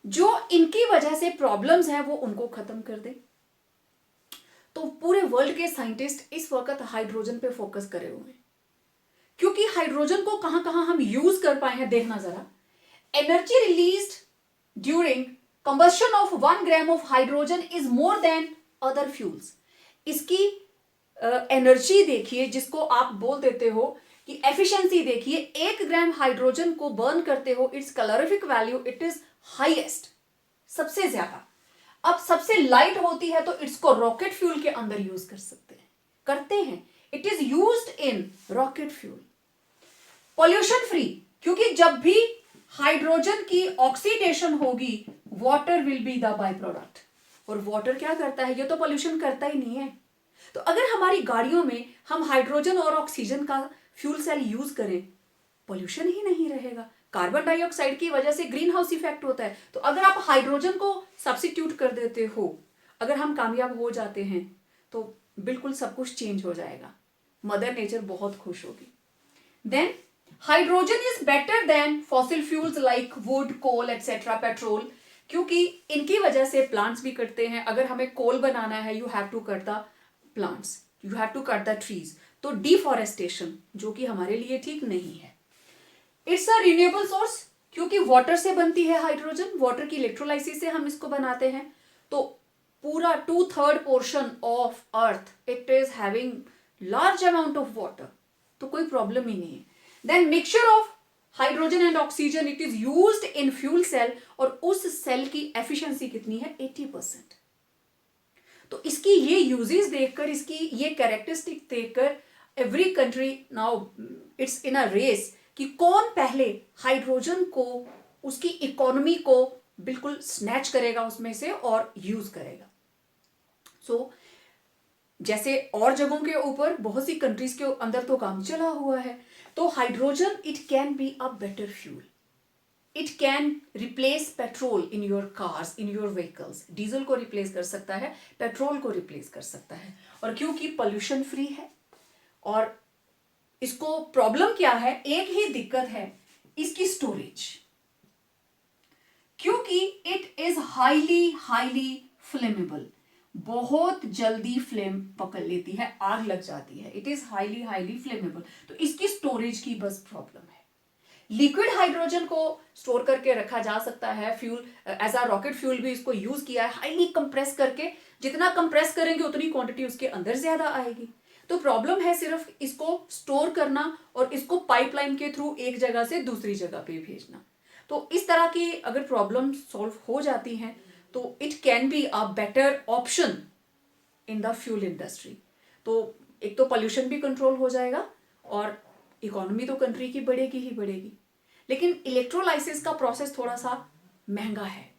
जो इनकी वजह से प्रॉब्लम्स हैं वो उनको खत्म कर दे। तो पूरे वर्ल्ड के साइंटिस्ट इस वक्त हाइड्रोजन पे फोकस करे हुए हैं, क्योंकि हाइड्रोजन को कहां कहां हम यूज कर पाए हैं देखना जरा। Energy released during combustion of 1 gram of hydrogen is more than other fuels. इसकी एनर्जी देखिए, जिसको आप बोल देते हो कि एफिशिएंसी देखिए, 1 ग्राम हाइड्रोजन को बर्न करते हो, it's calorific value it is highest, सबसे ज्यादा। अब सबसे लाइट होती है तो इसको रॉकेट फ्यूल के अंदर यूज कर सकते हैं, करते हैं, it is used in rocket fuel. Pollution free, क्योंकि जब भी हाइड्रोजन की ऑक्सीडेशन होगी water will be the by product, और वाटर क्या करता है, ये तो पॉल्यूशन करता ही नहीं है। तो अगर हमारी गाड़ियों में हम हाइड्रोजन और ऑक्सीजन का फ्यूल सेल यूज करें, पॉल्यूशन ही नहीं रहेगा। कार्बन डाइऑक्साइड की वजह से ग्रीन हाउस इफेक्ट होता है, तो अगर आप हाइड्रोजन को सब्स्टिट्यूट कर देते हो, अगर हम कामयाब हो जाते हैं तो बिल्कुल सब कुछ चेंज हो जाएगा, मदर नेचर बहुत खुश होगी। Then hydrogen is better than fossil fuels like wood, coal etcetera, petrol, क्योंकि इनकी वजह से प्लांट्स भी कटते हैं। अगर हमें कोल बनाना है, you have to cut the plants, you have to cut the trees, तो डिफॉरेस्टेशन, जो कि हमारे लिए ठीक नहीं है। इट्स अ रिन्यूएबल सोर्स, क्योंकि वाटर से बनती है हाइड्रोजन, वाटर की इलेक्ट्रोलाइसिस से हम इसको बनाते हैं। तो पूरा 2/3 portion of earth it is having large amount of water, तो कोई प्रॉब्लम ही नहीं है। Then mixture of hydrogen and oxygen it is used in fuel cell, और उस सेल की एफिशिएंसी कितनी है, 80%। तो इसकी ये यूजेस देखकर, इसकी ये कैरेक्टरिस्टिक देखकर every country now it's in a race कि कौन पहले हाइड्रोजन को, उसकी इकोनॉमी को बिल्कुल स्नैच करेगा उसमें से और यूज करेगा। सो जैसे और जगहों के ऊपर बहुत सी कंट्रीज के अंदर तो काम चला हुआ है, तो hydrogen it can be a better fuel, it can replace petrol in your cars, in your vehicles. Diesel को रिप्लेस कर सकता है, पेट्रोल को रिप्लेस कर सकता है, और क्योंकि पोल्यूशन फ्री है। और इसको प्रॉब्लम क्या है, एक ही दिक्कत है, इसकी स्टोरेज, क्योंकि इट इज हाईली फ्लेमेबल, बहुत जल्दी फ्लेम पकड़ लेती है, आग लग जाती है, इट इज हाईली फ्लेमेबल। तो इसकी स्टोरेज की बस प्रॉब्लम है। लिक्विड हाइड्रोजन को स्टोर करके रखा जा सकता है, fuel as a rocket fuel भी इसको यूज किया है, हाईली कंप्रेस करके, जितना कंप्रेस करेंगे उतनी क्वांटिटी उसके अंदर ज्यादा आएगी। तो प्रॉब्लम है सिर्फ इसको स्टोर करना और इसको पाइपलाइन के थ्रू एक जगह से दूसरी जगह पे भेजना। तो इस तरह की अगर प्रॉब्लम सॉल्व हो जाती हैं तो it can be a better option in the fuel industry. तो एक तो पोल्यूशन भी कंट्रोल हो जाएगा और इकोनॉमी तो कंट्री की बढ़ेगी ही बढ़ेगी। लेकिन इलेक्ट्रोलाइसिस का प्रोसेस थोड़ा सा महंगा है,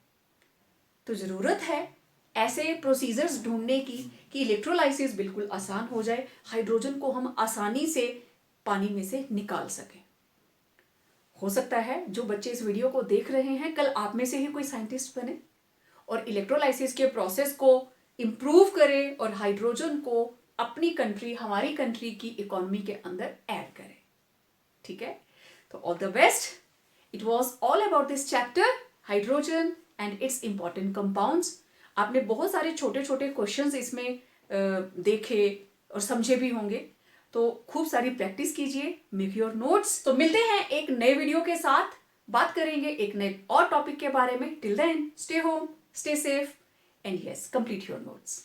तो जरूरत है ऐसे प्रोसीजर्स ढूंढने की कि इलेक्ट्रोलाइसिस बिल्कुल आसान हो जाए, हाइड्रोजन को हम आसानी से पानी में से निकाल सकें। हो सकता है जो बच्चे इस वीडियो को देख रहे हैं कल आप में से ही कोई साइंटिस्ट बने और इलेक्ट्रोलाइसिस के प्रोसेस को इंप्रूव करे और हाइड्रोजन को अपनी कंट्री, हमारी कंट्री की इकोनॉमी के अंदर ऐड करे। ठीक है, तो all the best. It was all about this chapter, hydrogen and it's important compounds. आपने बहुत सारे छोटे छोटे क्वेश्चंस इसमें देखे और समझे भी होंगे, तो खूब सारी प्रैक्टिस कीजिए, मेक योर नोट्स। तो मिलते हैं एक नए वीडियो के साथ, बात करेंगे एक नए और टॉपिक के बारे में। Till then stay home, stay safe and yes, complete your notes.